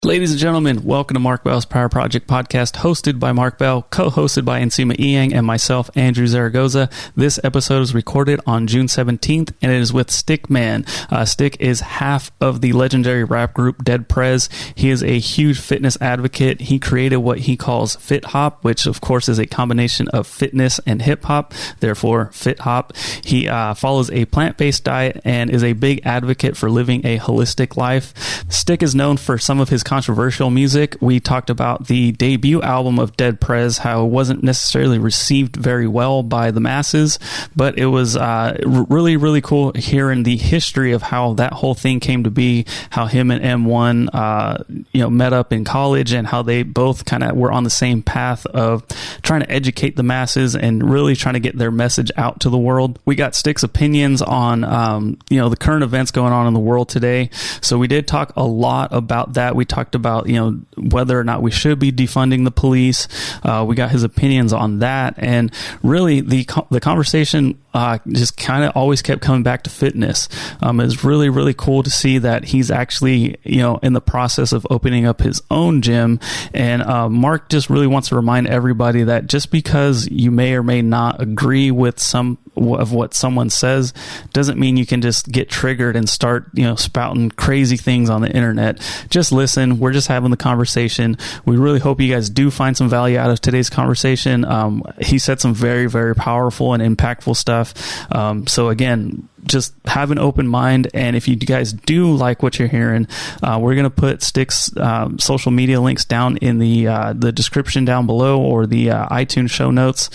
Ladies and gentlemen, welcome to Mark Bell's Power Project podcast, hosted by Mark Bell, co-hosted by Nsima, Inyang, and myself, Andrew Zaragoza. This episode is recorded on June 17th, and it is with Sticman. Stick is half of the legendary rap group Dead Prez. He is a huge fitness advocate. He created what he calls Fit Hop, which of course is a combination of fitness and hip hop, therefore Fit Hop. He follows a plant-based diet and is a big advocate for living a holistic life. Stick is known for some of his controversial music. We talked about the debut album of Dead Prez, how it wasn't necessarily received very well by the masses, but it was really, really cool hearing the history of how that whole thing came to be, how him and M1 met up in college, and how they both kind of were on the same path of trying to educate the masses and really trying to get their message out to the world. We got Stick's opinions on the current events going on in the world today. So we did talk a lot about that. We talked about whether or not we should be defunding the police. We got his opinions on that, and really the conversation just kind of always kept coming back to fitness. It's really, really cool to see that he's actually in the process of opening up his own gym. And Mark just really wants to remind everybody that just because you may or may not agree with some of what someone says doesn't mean you can just get triggered and start spouting crazy things on the internet. Just listen. We're just having the conversation. We really hope you guys do find some value out of today's conversation. He said some very, very powerful and impactful stuff. So again, just have an open mind, and if you guys do like what you're hearing, we're going to put Stick's social media links down in the description down below, or the iTunes show notes.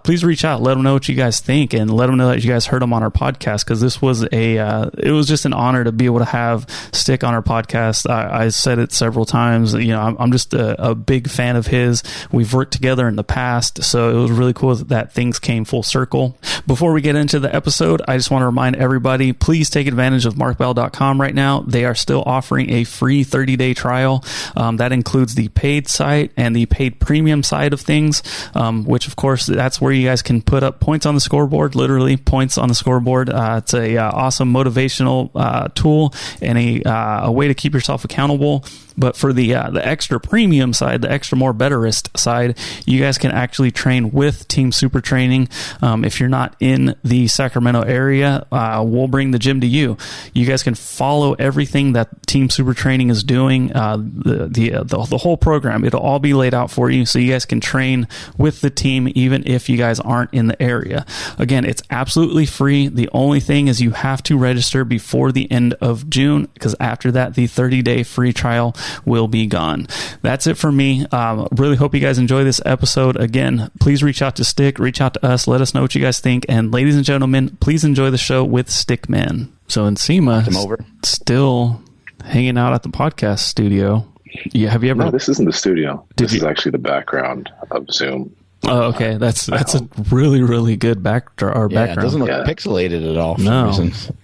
Please reach out, let them know what you guys think, and let them know that you guys heard them on our podcast, because this was it was just an honor to be able to have Stick on our podcast. I said it several times. I'm just a big fan of his. We've worked together in the past, so it was really cool that things came full circle. Before we get into the episode, I just want to remind everybody, please take advantage of markbell.com right now. They are still offering a free 30-day trial. That includes the paid site and the paid premium side of things, which of course that's where you guys can put up points on the scoreboard, literally points on the scoreboard. It's a awesome motivational tool and a way to keep yourself accountable. But for the extra premium side, the extra more betterist side, you guys can actually train with Team Super Training. If you're not in the Sacramento area, we'll bring the gym to you. You guys can follow everything that Team Super Training is doing, the whole program. It'll all be laid out for you, so you guys can train with the team even if you guys aren't in the area. Again, it's absolutely free. The only thing is you have to register before the end of June, because after that, the 30-day free trial will be gone. That's it for me. Really hope you guys enjoy this episode. Again, please reach out to Stick, reach out to us, let us know what you guys think, and ladies and gentlemen, please enjoy the show with Stickman. So Nsima still hanging out at the podcast studio. Have you ever? No, this isn't the studio. This is actually the background of Zoom. Oh, okay. That's a really, really good background. It doesn't look pixelated at all for some reason.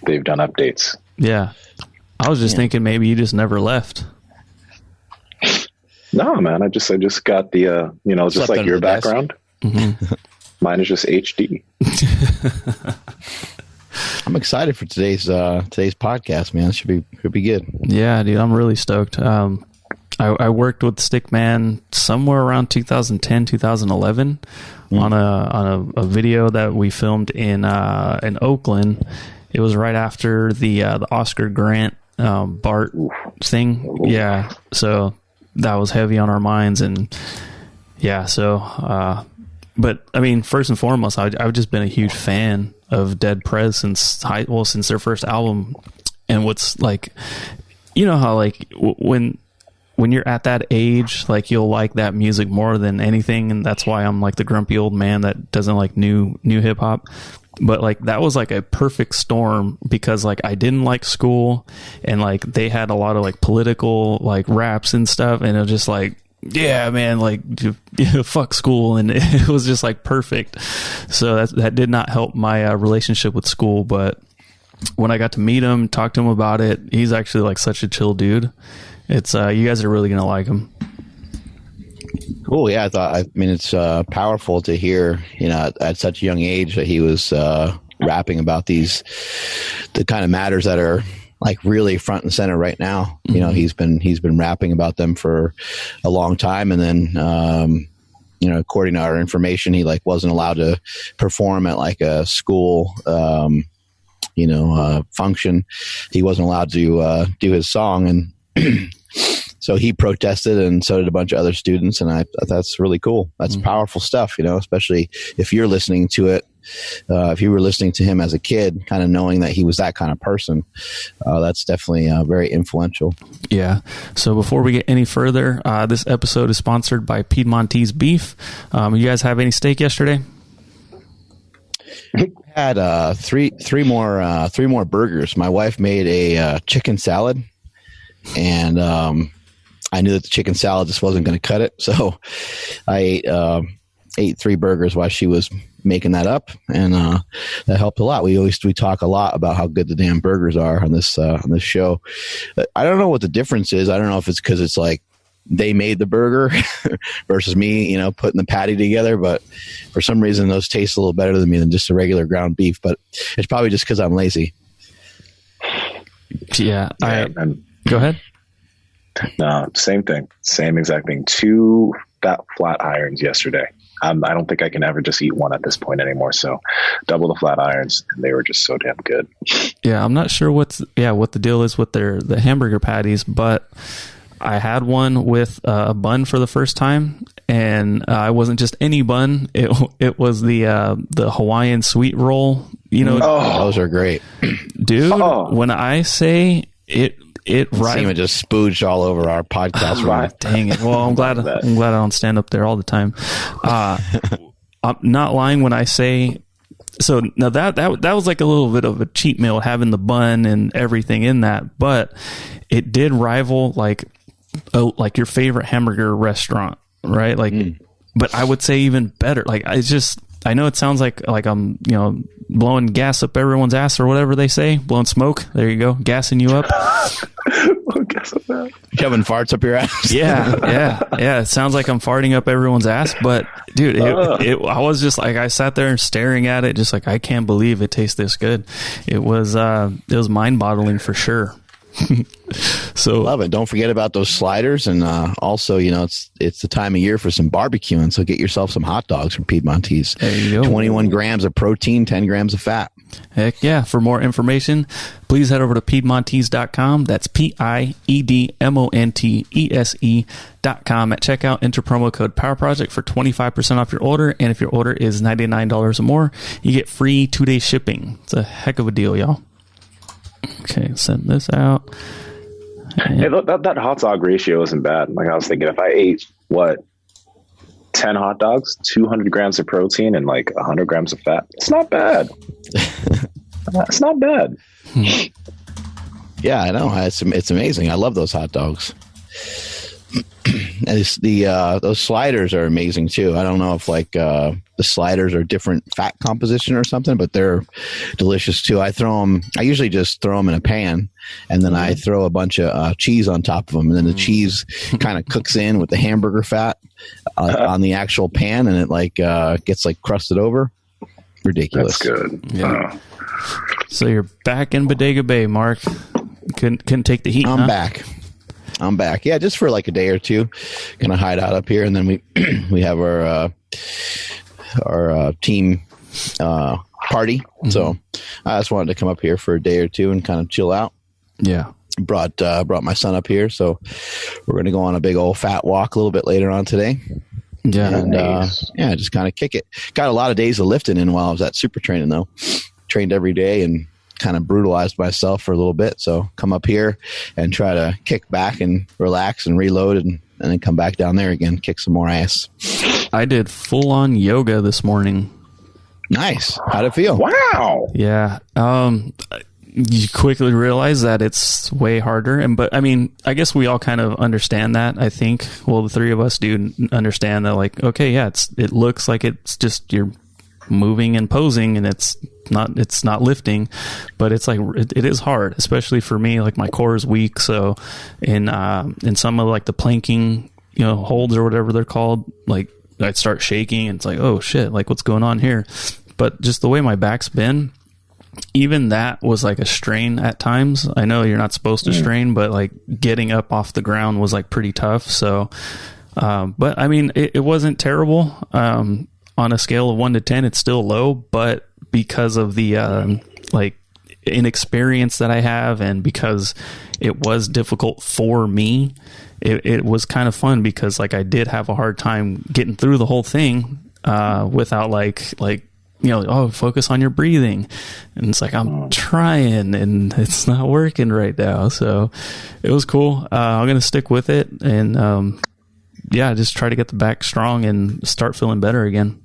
They've done updates. Yeah. I was just thinking maybe you just never left. No, man. I just got the just like your background. Mm-hmm. Mine is just HD. I'm excited for today's podcast, man. It should be good. Yeah, dude, I'm really stoked. I worked with Stickman somewhere around 2010, 2011 on a video that we filmed in Oakland. It was right after the Oscar Grant Bart thing. Yeah, so that was heavy on our minds, and but I mean, first and foremost, I've just been a huge fan of Dead Prez since their first album. And what's like, how like when you're at that age, like you'll like that music more than anything, and that's why I'm like the grumpy old man that doesn't like new hip hop. But like that was like a perfect storm, because like I didn't like school, and like they had a lot of like political like raps and stuff, and it was just like, yeah, man, like fuck school, and it was just like perfect. So that did not help my relationship with school. But when I got to meet him, talk to him about it, he's actually like such a chill dude. It's you guys are really gonna like him. Cool. Yeah, I mean, it's powerful to hear, at such a young age that he was rapping about the kind of matters that are like really front and center right now. You know, he's been rapping about them for a long time, and then you know, according to our information, he like wasn't allowed to perform at like a school function. He wasn't allowed to do his song, and so he protested, and so did a bunch of other students. And I thought that's really cool. That's powerful stuff, you know, especially if you're listening to it. If you were listening to him as a kid, kind of knowing that he was that kind of person, that's definitely very influential. Yeah. So before we get any further, this episode is sponsored by Piedmontese Beef. You guys have any steak yesterday? Had three more burgers. My wife made a chicken salad, and I knew that the chicken salad just wasn't going to cut it, so I ate 3 burgers while she was making that up, and that helped a lot. We talk a lot about how good the damn burgers are on this show. I don't know what the difference is. I don't know if it's because it's like they made the burger versus me, you know, putting the patty together. But for some reason, those taste a little better than me than just a regular ground beef. But it's probably just because I'm lazy. Yeah. Go ahead. No, same thing. Same exact thing. 2 flat irons yesterday. I don't think I can ever just eat one at this point anymore. So double the flat irons, and they were just so damn good. Yeah, I'm not sure what the deal is with the hamburger patties, but I had one with a bun for the first time, and it wasn't just any bun. It was the Hawaiian sweet roll. You know, those are great, dude. When I say it Nsima just spooged all over our podcast. Right. Dang it. Well, I'm glad I don't stand up there all the time. I'm not lying when I say, so now that was like a little bit of a cheat meal, having the bun and everything in that, but it did rival like your favorite hamburger restaurant, right? Like, but I would say even better. Like, I know it sounds like I'm, you know, blowing gas up everyone's ass or whatever they say, blowing smoke. There you go. Gassing you up. Shoving farts up your ass. Yeah. It sounds like I'm farting up everyone's ass, but dude, I was just like, I sat there staring at it, just like, I can't believe it tastes this good. It was mind boggling for sure. So love it. Don't forget about those sliders, and also, you know, it's the time of year for some barbecuing, so get yourself some hot dogs from Piedmontese. There you go. 21 grams of protein, 10 grams of fat. Heck yeah. For more information, please head over to Piedmontese.com. That's PIEDMONTESE.com. At checkout, enter promo code Power Project for 25% off your order, and if your order is $99 or more, you get free 2-day shipping. It's a heck of a deal, y'all. Okay, send this out. Hey, that hot dog ratio isn't bad. Like, I was thinking, if I ate 10 hot dogs, 200 grams of protein, and like 100 grams of fat, it's not bad. It's not bad. Yeah, I know. It's amazing. I love those hot dogs. And those sliders are amazing too. I don't know if like the sliders are different fat composition or something, but they're delicious too. I usually just throw them in a pan, and then I throw a bunch of cheese on top of them, and then the cheese kind of cooks in with the hamburger fat on the actual pan, and it like gets like crusted over. Ridiculous. That's good. Yeah. So you're back in Bodega Bay, Mark. Couldn't take the heat. I'm back. Yeah, just for like a day or two. Gonna hide out up here, and then we have our team party. Mm-hmm. So I just wanted to come up here for a day or two and kind of chill out. Yeah. Brought my son up here, so we're gonna go on a big old fat walk a little bit later on today. Yeah. And nice. Just kind of kick it. Got a lot of days of lifting in while I was at super training though. Trained every day and kind of brutalized myself for a little bit. So come up here and try to kick back and relax and reload and then come back down there again, kick some more ass. I did full on yoga this morning. Nice. How'd it feel? Wow. Yeah. You quickly realize that it's way harder. But I mean, I guess we all kind of understand that. I think, well, the three of us do understand that, like, okay, yeah, it looks like it's just you're moving and posing, and it's not lifting, but it's like it is hard, especially for me. Like, my core is weak, so in some of like the planking, you know, holds or whatever they're called, like I'd start shaking, and it's like, oh shit, like what's going on here? But just the way my back's been, even that was like a strain at times. I know you're not supposed to strain, but like getting up off the ground was like pretty tough. So, but I mean, it wasn't terrible. On a scale of 1 to 10, it's still low, but because of the, like inexperience that I have, and because it was difficult for me, it was kind of fun, because like I did have a hard time getting through the whole thing, without like, focus on your breathing. And it's like, I'm trying and it's not working right now. So it was cool. I'm going to stick with it and, just try to get the back strong and start feeling better again.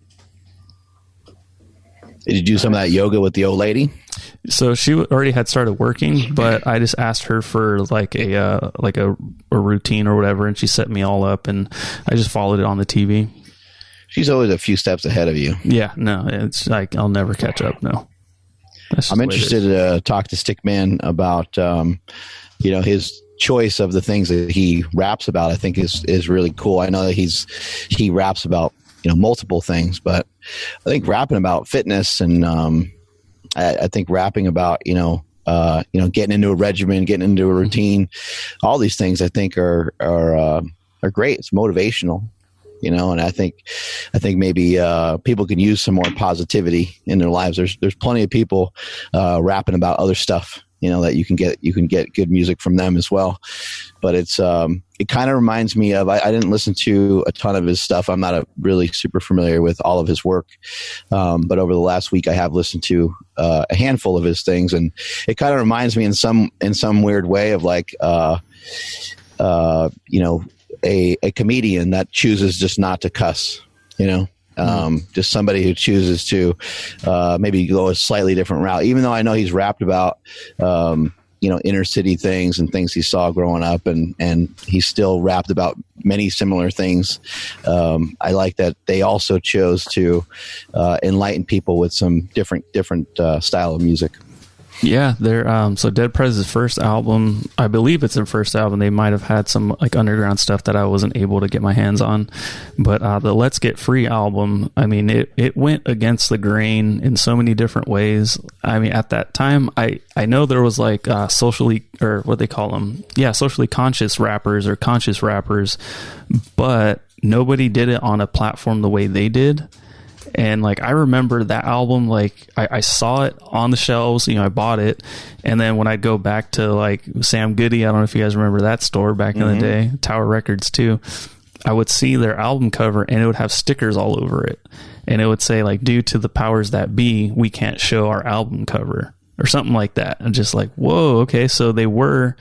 Did you do some of that yoga with the old lady? So she already had started working, but I just asked her for like a routine or whatever, and she set me all up, and I just followed it on the TV. She's always a few steps ahead of you. Yeah, no, it's like I'll never catch up. No, I'm interested to talk to Stickman about his choice of the things that he raps about. I think is really cool. I know that he raps about multiple things, but I think rapping about fitness and I think rapping about getting into a regimen, getting into a routine, all these things I think are great. It's motivational. And I think maybe people can use some more positivity in their lives. There's plenty of people rapping about other stuff, that you can get good music from them as well. But it kind of reminds me of, I didn't listen to a ton of his stuff. I'm not really super familiar with all of his work. But over the last week I have listened to a handful of his things, and it kind of reminds me in some weird way of like a comedian that chooses just not to cuss, just somebody who chooses to maybe go a slightly different route, even though I know he's rapped about, inner city things and things he saw growing up, and he still rapped about many similar things. I like that they also chose to enlighten people with some different style of music. Yeah, they're so Dead Prez's first album, I believe it's their first album. They might have had some like underground stuff that I wasn't able to get my hands on, but the Let's Get Free album, I mean, it went against the grain in so many different ways. I mean, at that time, I know there was like socially, or what they call them, socially conscious rappers or conscious rappers, but nobody did it on a platform the way they did. And like I remember that album, like I saw it on the shelves, I bought it, and then when I go back to like Sam Goody, I don't know if you guys remember that store back in the day, Tower Records too, I would see their album cover and it would have stickers all over it, and it would say like, due to the powers that be, we can't show our album cover or something like that. And just like, whoa, okay, so they were,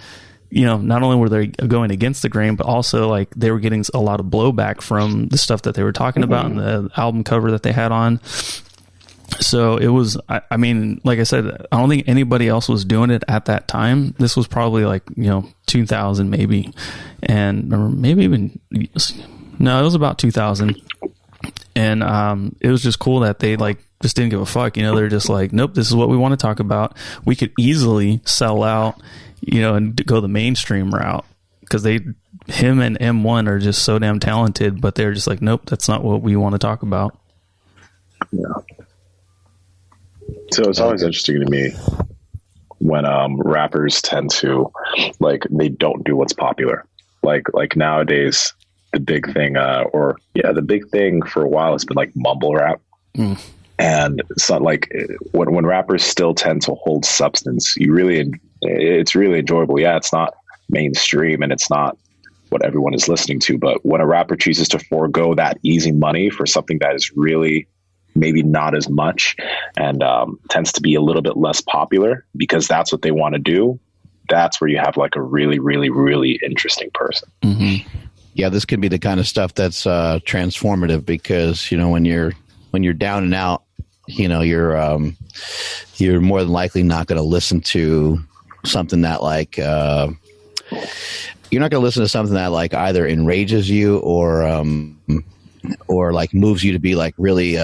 not only were they going against the grain, but also like they were getting a lot of blowback from the stuff that they were talking about and the album cover that they had on. So it was, I mean, like I said, I don't think anybody else was doing it at that time. This was probably like, 2000 maybe. And or maybe even, no, it was about 2000. And it was just cool that they like just didn't give a fuck. They're just like, nope, this is what we want to talk about. We could easily sell out, and go the mainstream route, because him and M1 are just so damn talented, but they're just like, nope, that's not what we want to talk about. Yeah. So it's always interesting to me when rappers tend to like, they don't do what's popular. Like nowadays, the big thing, the big thing for a while has been like mumble rap. And so like when rappers still tend to hold substance, it's really enjoyable. Yeah, it's not mainstream and it's not what everyone is listening to, but when a rapper chooses to forego that easy money for something that is really maybe not as much and tends to be a little bit less popular because that's what they want to do, that's where you have like a really, really, really interesting person. Yeah, this could be the kind of stuff that's transformative, because when you're down and out, you're more than likely not going to listen to something that like you're not going to listen to something that like either enrages you or like moves you to be like really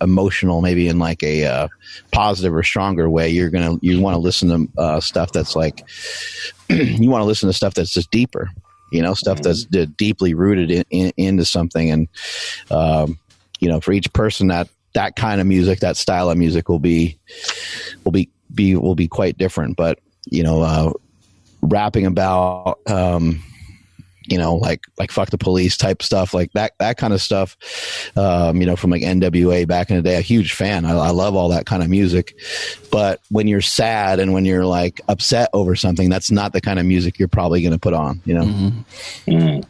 emotional, maybe in like a positive or stronger way. You want to listen to stuff that's like you want to listen to stuff that's just deeper, stuff that's deeply rooted into something. And for each person that kind of music, that style of music will be will be quite different. But rapping about like fuck the police type stuff, like that kind of stuff, from like NWA back in the day, a huge fan. I love all that kind of music. But when you're sad and when you're like upset over something, that's not the kind of music you're probably going to put on, Mm-hmm. Mm.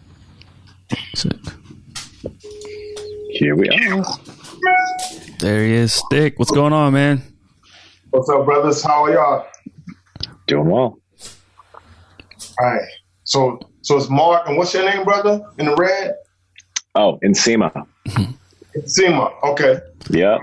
Here we are. There he is. Stick, what's going on, man? What's up, brothers? How are y'all? Doing well. All right. So it's Mark, and what's your name, brother? In the red? Oh, Nsima. Nsima. Okay. Yeah.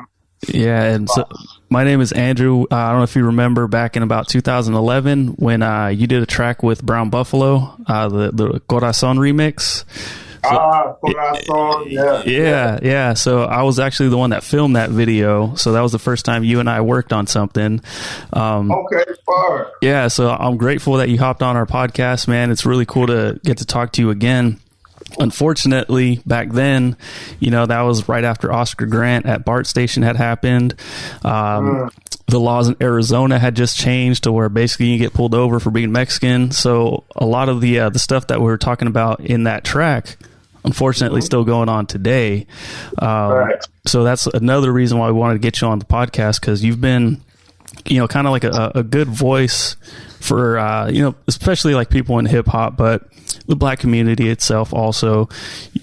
Yeah, and so my name is Andrew. I don't know if you remember back in about 2011 when you did a track with Brown Buffalo, the Corazon remix. Corazon, yeah. Yeah. So I was actually the one that filmed that video. So that was the first time you and I worked on something. Okay, fine. Yeah, so I'm grateful that you hopped on our podcast, man. It's really cool to get to talk to you again. Unfortunately, back then, that was right after Oscar Grant at BART Station had happened. The laws in Arizona had just changed to where basically you get pulled over for being Mexican. So a lot of the stuff that we were talking about in that track, unfortunately, still going on today. Right. So that's another reason why we wanted to get you on the podcast, because you've been, kind of like a good voice for, especially like people in hip hop, but the black community itself also.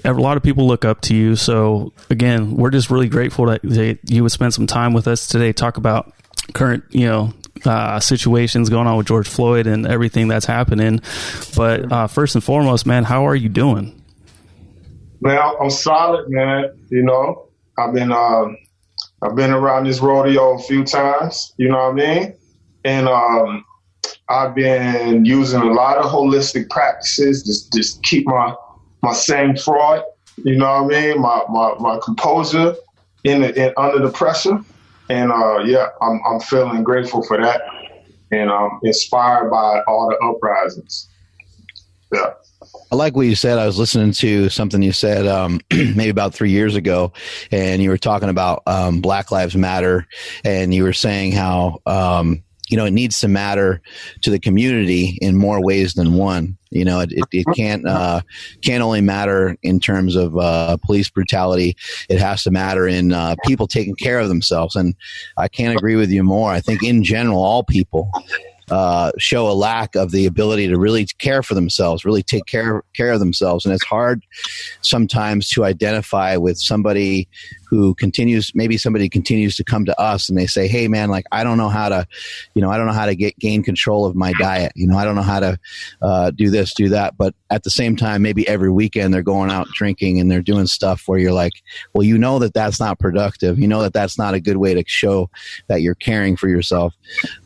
A lot of people look up to you. So again, we're just really grateful that you would spend some time with us today, talk about current, situations going on with George Floyd and everything that's happening. But first and foremost, man, how are you doing? Man, I'm solid, man. I've been around this rodeo a few times, you know what I mean? And I've been using a lot of holistic practices to just keep my same fraud, you know what I mean? My composure in under the pressure. And I'm feeling grateful for that. And I'm inspired by all the uprisings. Yeah. I like what you said. I was listening to something you said maybe about 3 years ago, and you were talking about Black Lives Matter, and you were saying how it needs to matter to the community in more ways than one. It can't only matter in terms of police brutality. It has to matter in people taking care of themselves. And I can't agree with you more. I think in general, all people show a lack of the ability to really care for themselves, really take care of themselves. And it's hard sometimes to identify with somebody who continues to come to us and they say, hey man, like, I don't know how to gain control of my diet. I don't know how to do this, do that. But at the same time, maybe every weekend they're going out drinking and they're doing stuff where you're like, well, that's not productive. That's not a good way to show that you're caring for yourself.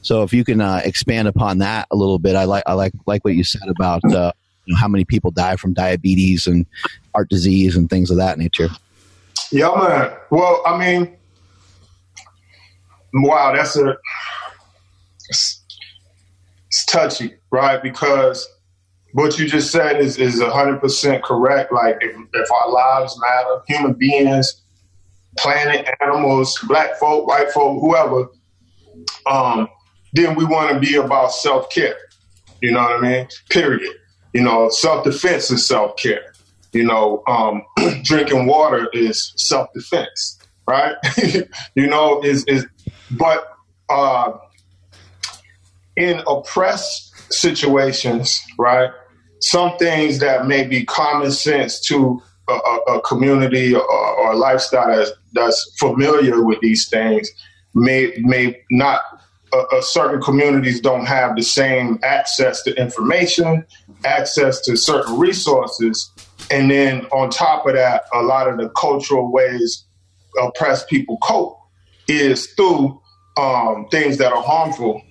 So if you can expand upon that a little bit, I like what you said about how many people die from diabetes and heart disease and things of that nature. Yeah, man. Well, I mean, wow, it's touchy, right? Because what you just said is 100% correct. Like, if our lives matter, human beings, planet, animals, black folk, white folk, whoever, then we want to be about self-care. You know what I mean? Period. Self-defense is self-care. Drinking water is self-defense, right? But in oppressed situations, right, some things that may be common sense to a community or a lifestyle that's familiar with these things may not. Certain communities don't have the same access to information, access to certain resources. And then on top of that, a lot of the cultural ways oppressed people cope is through things that are harmful,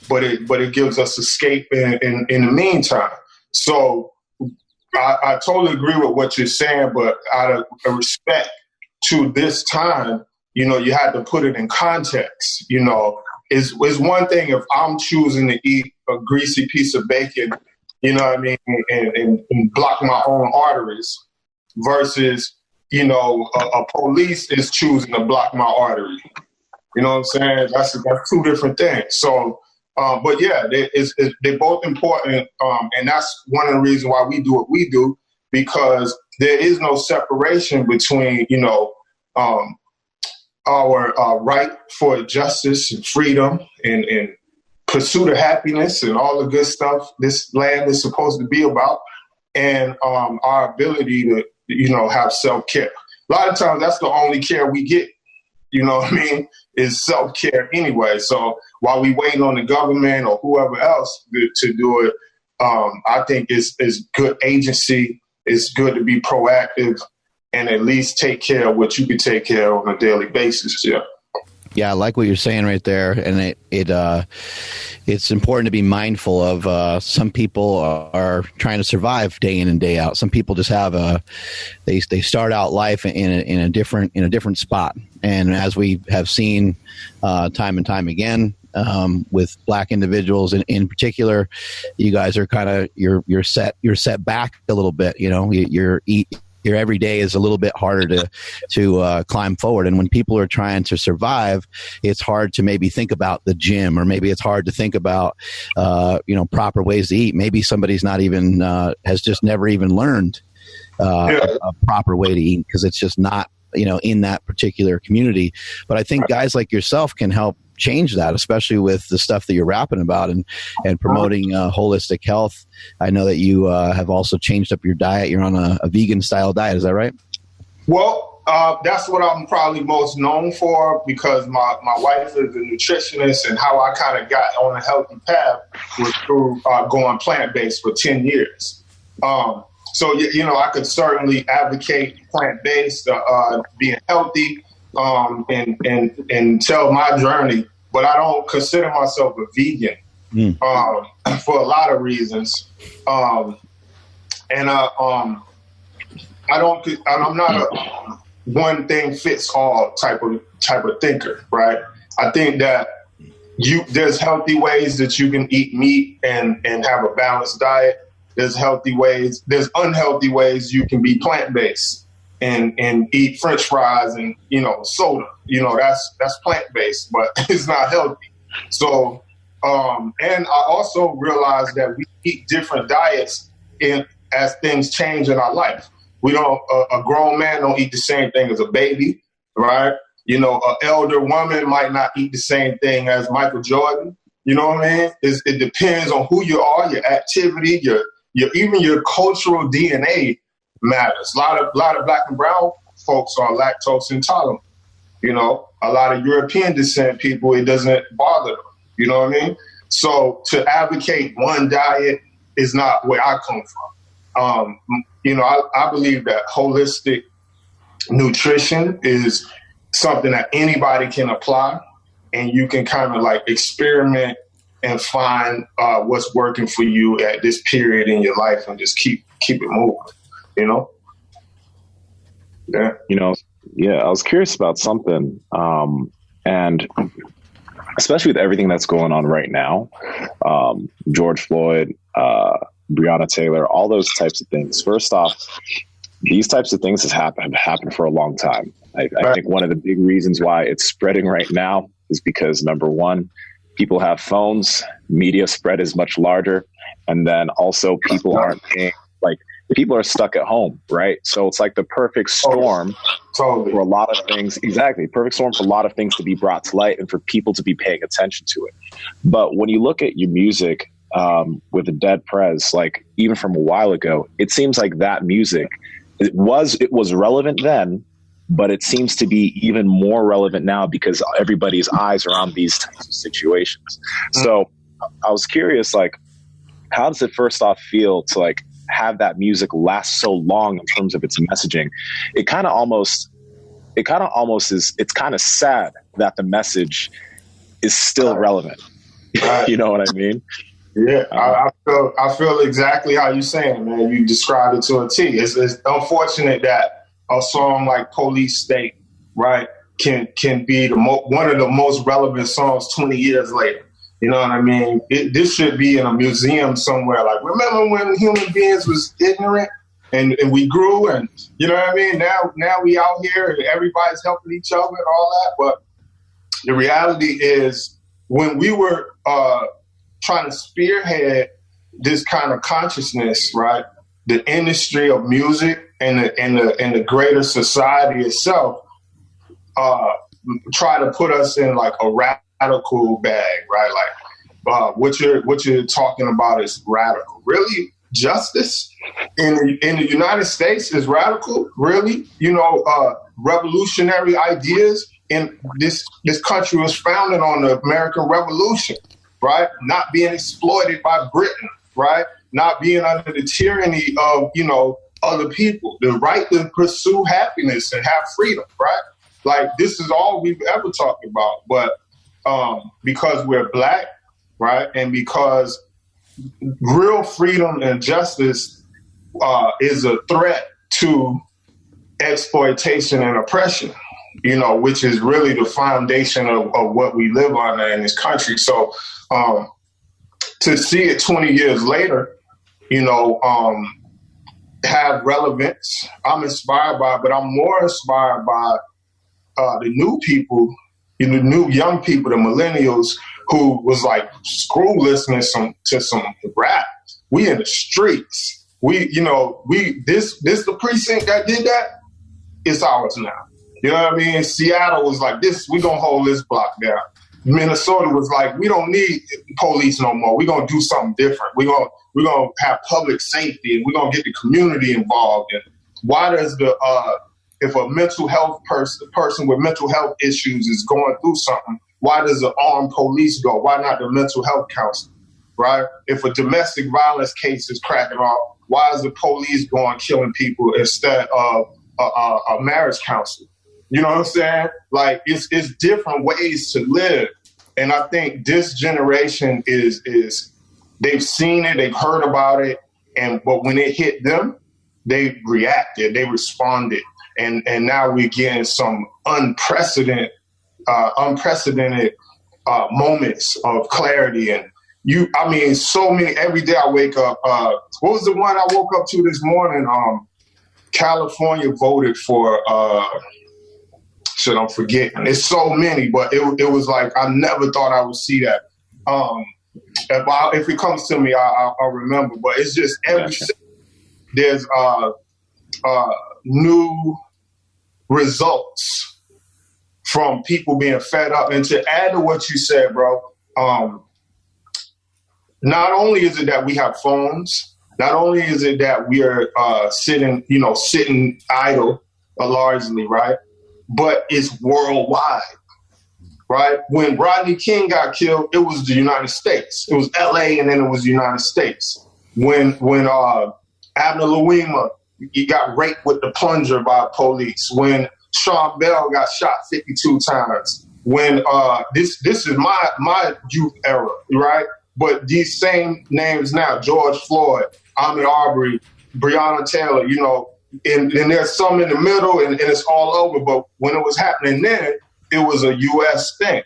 but it gives us escape in the meantime. So I totally agree with what you're saying, but out of respect to this time, you had to put it in context. It's one thing if I'm choosing to eat a greasy piece of bacon, you know what I mean, and block my own arteries versus, a police is choosing to block my artery. You know what I'm saying? That's two different things. So, but yeah, they're both important. And that's one of the reasons why we do what we do, because there is no separation between, our right for justice and freedom and pursuit of happiness and all the good stuff this land is supposed to be about, and our ability to, have self-care. A lot of times that's the only care we get, you know what I mean, is self-care anyway. So while we waiting on the government or whoever else to do it, I think it's good agency. It's good to be proactive and at least take care of what you can take care of on a daily basis. Yeah. Yeah, I like what you're saying right there, and it's important to be mindful of. Some people are trying to survive day in and day out. Some people just have they start out life in a different spot, and as we have seen time and time again with Black individuals in particular, you guys are kind of you're set back a little bit. Your every day is a little bit harder to climb forward. And when people are trying to survive, it's hard to maybe think about the gym, or maybe it's hard to think about, proper ways to eat. Maybe somebody's not even, has just never even learned a proper way to eat, because it's just not, in that particular community. But I think guys like yourself can help change that, especially with the stuff that you're rapping about and promoting holistic health. I know that you have also changed up your diet. You're on a vegan style diet. Is that right? Well, that's what I'm probably most known for, because my wife is a nutritionist, and how I kind of got on a healthy path was through going plant-based for 10 years. So, I could certainly advocate plant-based, being healthy, and tell my journey, but I don't consider myself a vegan for a lot of reasons. I'm not a one thing fits all type of thinker, right? I think that there's healthy ways that you can eat meat and have a balanced diet. There's healthy ways. There's unhealthy ways you can be plant-based and eat French fries and, soda. That's plant-based, but it's not healthy. So, and I also realized that we eat different diets as things change in our life. We don't, a grown man don't eat the same thing as a baby, right? An elder woman might not eat the same thing as Michael Jordan. You know what I mean? It depends on who you are, your activity, even your cultural DNA matters. A lot of Black and brown folks are lactose intolerant. A lot of European descent people, it doesn't bother them. You know what I mean? So to advocate one diet is not where I come from. I believe that holistic nutrition is something that anybody can apply, and you can kind of like experiment and find what's working for you at this period in your life, and just keep it moving. Yeah. I was curious about something, and especially with everything that's going on right now, George Floyd, Breonna Taylor, all those types of things. First off, these types of things have happened for a long time. I think one of the big reasons why it's spreading right now is because, number one, people have phones, media spread is much larger, and then also people aren't paying, people are stuck at home, right? So it's like the perfect storm for a lot of things. Exactly. Perfect storm for a lot of things to be brought to light and for people to be paying attention to it. But when you look at your music with the Dead Prez, even from a while ago, it seems like that music, it was relevant then, but it seems to be even more relevant now because everybody's eyes are on these types of situations. So I was curious, how does it first off feel to have that music last so long in terms of its messaging? It kind of almost is, it's kind of sad that the message is still relevant. You know what I mean? Yeah, I feel exactly how you're saying, man. You described it to a T. It's unfortunate that a song like Police State, right, can be one of the most relevant songs 20 years later. You know what I mean? This should be in a museum somewhere. Remember when human beings was ignorant and we grew, and you know what I mean? Now we out here and everybody's helping each other and all that. But The reality is when we were trying to spearhead this kind of consciousness, right? The industry of music and the greater society itself try to put us in like a radical bag, right? Like what you're talking about is radical. Really, justice in the United States is radical. Really, revolutionary ideas in this country was founded on the American Revolution, right? Not being exploited by Britain, right? Not being under the tyranny of, other people. The right to pursue happiness and have freedom, right? Like, this is all we've ever talked about. But because we're Black, right, and because real freedom and justice is a threat to exploitation and oppression, which is really the foundation of what we live on in this country. So to see it 20 years later, have relevance, I'm inspired by it, but I'm more inspired by the new people, the new young people, the millennials, who was like, screw listening to some rap. We in the streets. This the precinct that did that, it's ours now. You know what I mean? Seattle was like, we gonna hold this block down. Minnesota was like, we don't need police no more. We're gonna do something different. We're gonna have public safety, and we're gonna get the community involved. And why does if a mental health person with mental health issues is going through something, why does the armed police go? Why not the mental health counselor, right? If a domestic violence case is cracking off, why is the police going killing people instead of a marriage counselor? You know what I'm saying? Like, it's different ways to live. And I think this generation is they've seen it, they've heard about it, but when it hit them, they reacted, they responded. And now we're getting some unprecedented moments of clarity. And so many, every day I wake up, what was the one I woke up to this morning? California voted for, shit, I'm forgetting. It's so many, but it was like, I never thought I would see that. If it comes to me, I'll remember, but it's just there's new results from people being fed up. And to add to what you said, bro, not only is it that we have phones, not only is it that we are sitting idle largely, right? But it's worldwide, right? When Rodney King got killed, it was the United States. It was LA, and then it was the United States. When Abner Louima, he got raped with the plunger by police. When Sean Bell got shot 52 times. When this is my youth era, right? But these same names now, George Floyd, Ahmaud Arbery, Breonna Taylor, and there's some in the middle, and it's all over. But when it was happening then, it was a U.S. thing.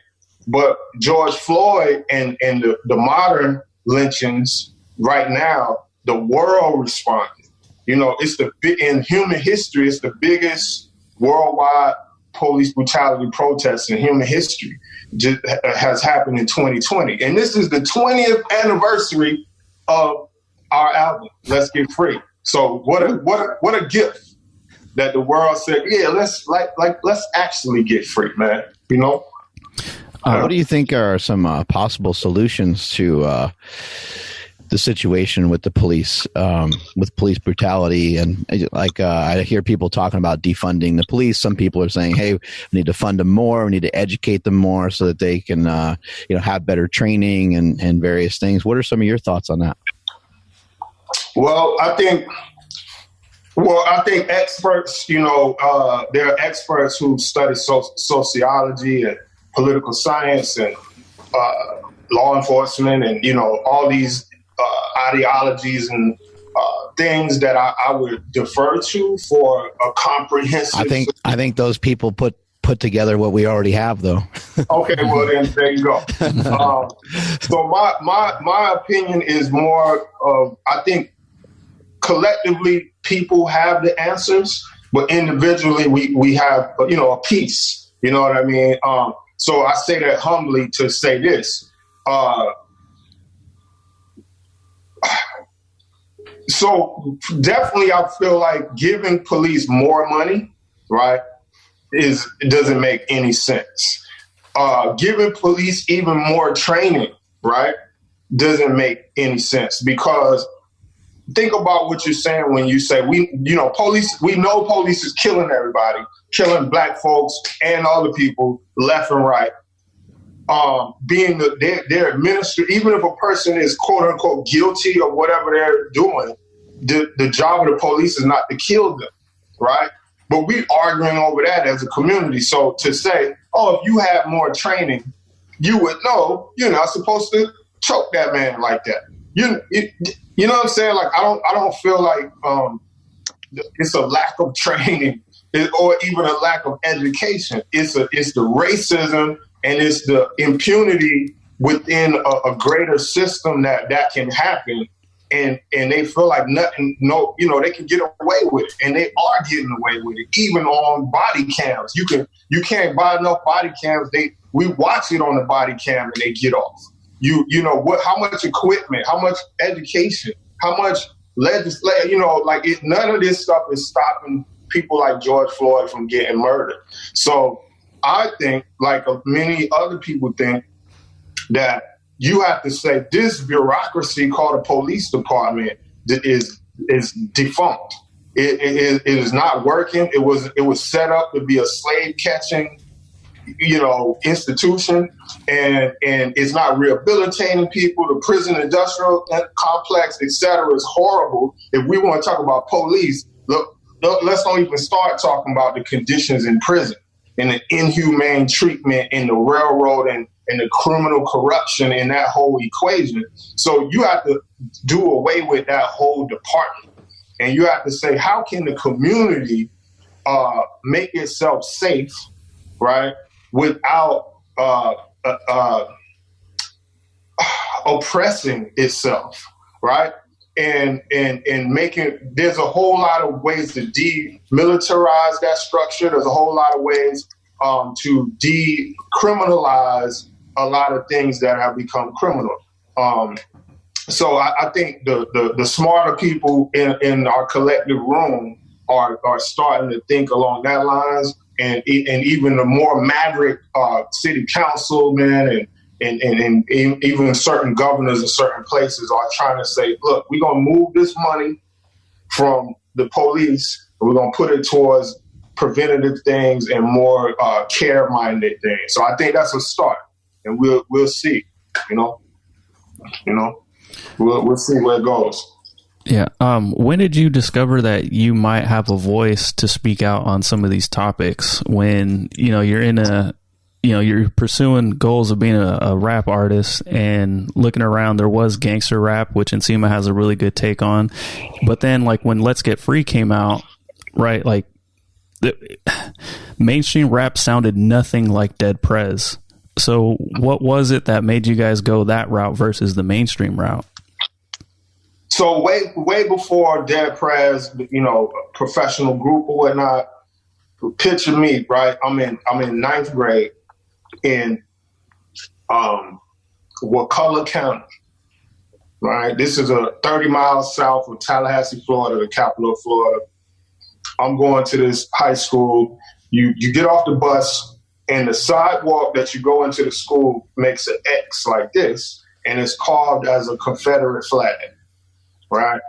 But George Floyd and the modern lynchings right now, the world responded. It's in human history, it's the biggest worldwide police brutality protest in human history. Just has happened in 2020. And this is the 20th anniversary of our album, Let's Get Free. So what a gift that the world said, yeah, let's actually get free, man. What do you think are some possible solutions to the situation with the police, with police brutality? And I hear people talking about defunding the police. Some people are saying, hey, we need to fund them more. We need to educate them more so that they can, have better training and various things. What are some of your thoughts on that? Well, I think experts, there are experts who study sociology and political science and law enforcement and, all these ideologies and things that I would defer to for a comprehensive. I think those people put together what we already have, though. Okay, well then there you go. So my opinion is more of, I think collectively people have the answers, but individually we have a piece. You know what I mean? So I say that humbly to say this. So definitely I feel like giving police more money, right, it doesn't make any sense. Giving police even more training, right, doesn't make any sense, because think about what you're saying when you say police. We know police is killing everybody, killing black folks and other people left and right. Being their administrator, even if a person is quote unquote guilty of whatever they're doing, the job of the police is not to kill them, right? But we arguing over that as a community. So to say, oh, if you have more training, you would know you're not supposed to choke that man like that. You know what I'm saying? Like I don't feel like it's a lack of training or even a lack of education. It's the racism and it's the impunity within a greater system that can happen. And they feel like nothing, they can get away with it, and they are getting away with it, even on body cams. You can't buy enough body cams. We watch it on the body cam and they get off. How much equipment, how much education, how much legislation, none of this stuff is stopping people like George Floyd from getting murdered. So I think, like many other people think, that you have to say this bureaucracy called a police department is defunct. It is not working. It was set up to be a slave catching, institution, and it's not rehabilitating people. The prison industrial complex, etc., is horrible. If we want to talk about police, look, let's not even start talking about the conditions in prison and the inhumane treatment in the railroad and the criminal corruption in that whole equation. So you have to do away with that whole department. And you have to say, how can the community make itself safe, right, without oppressing itself, right? And making, there's a whole lot of ways to demilitarize that structure. There's a whole lot of ways to decriminalize a lot of things that have become criminal. So I think the smarter people in our collective room are starting to think along that lines, and even the more maverick city councilmen and even certain governors in certain places are trying to say, look, we're going to move this money from the police and we're going to put it towards preventative things and more care-minded things. So I think that's a start, and we'll see. We'll see where it goes. Yeah. When did you discover that you might have a voice to speak out on some of these topics? When you're in you're pursuing goals of being a rap artist, and looking around, there was gangster rap, which Nsima has a really good take on. But then, like, when Let's Get Free came out, right? Like, the mainstream rap sounded nothing like Dead Prez. So what was it that made you guys go that route versus the mainstream route? So way before Dead Prez, professional group or whatnot, picture me, right? I'm in ninth grade in Wakulla County, right? This is 30 miles south of Tallahassee, Florida, the capital of Florida. I'm going to this high school. You get off the bus, and the sidewalk that you go into the school makes an X like this, and it's carved as a Confederate flag, right?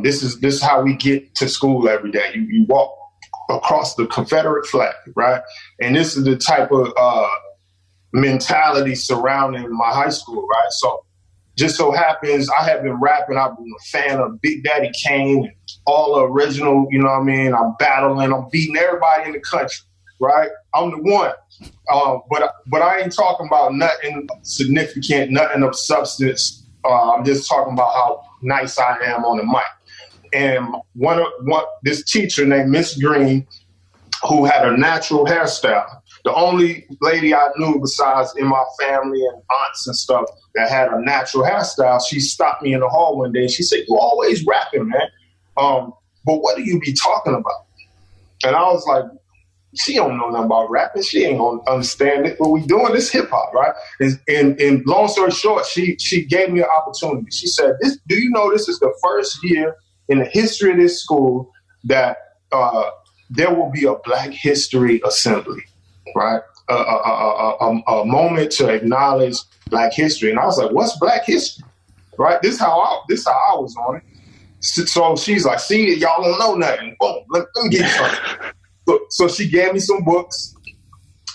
This is how we get to school every day. You walk across the Confederate flag, right? And this is the type of mentality surrounding my high school, right? So just so happens I have been rapping. I've been a fan of Big Daddy Kane and all the original, I'm battling, I'm beating everybody in the country, right? I'm the one. But I ain't talking about nothing significant, nothing of substance. I'm just talking about how nice I am on the mic. And this teacher named Miss Green, who had a natural hairstyle, the only lady I knew besides in my family and aunts and stuff that had a natural hairstyle, she stopped me in the hall one day and she said, "You always rapping, man. But what do you be talking about?" And I was like, she don't know nothing about rapping. She ain't gonna understand it. What we doing this hip hop, right? And long story short, she gave me an opportunity. She said, do you know this is the first year in the history of this school that there will be a Black History Assembly, right? A moment to acknowledge Black history. And I was like, what's Black history? Right? This how I was on it. So she's like, see, y'all don't know nothing. Boom, let me get you something. So she gave me some books,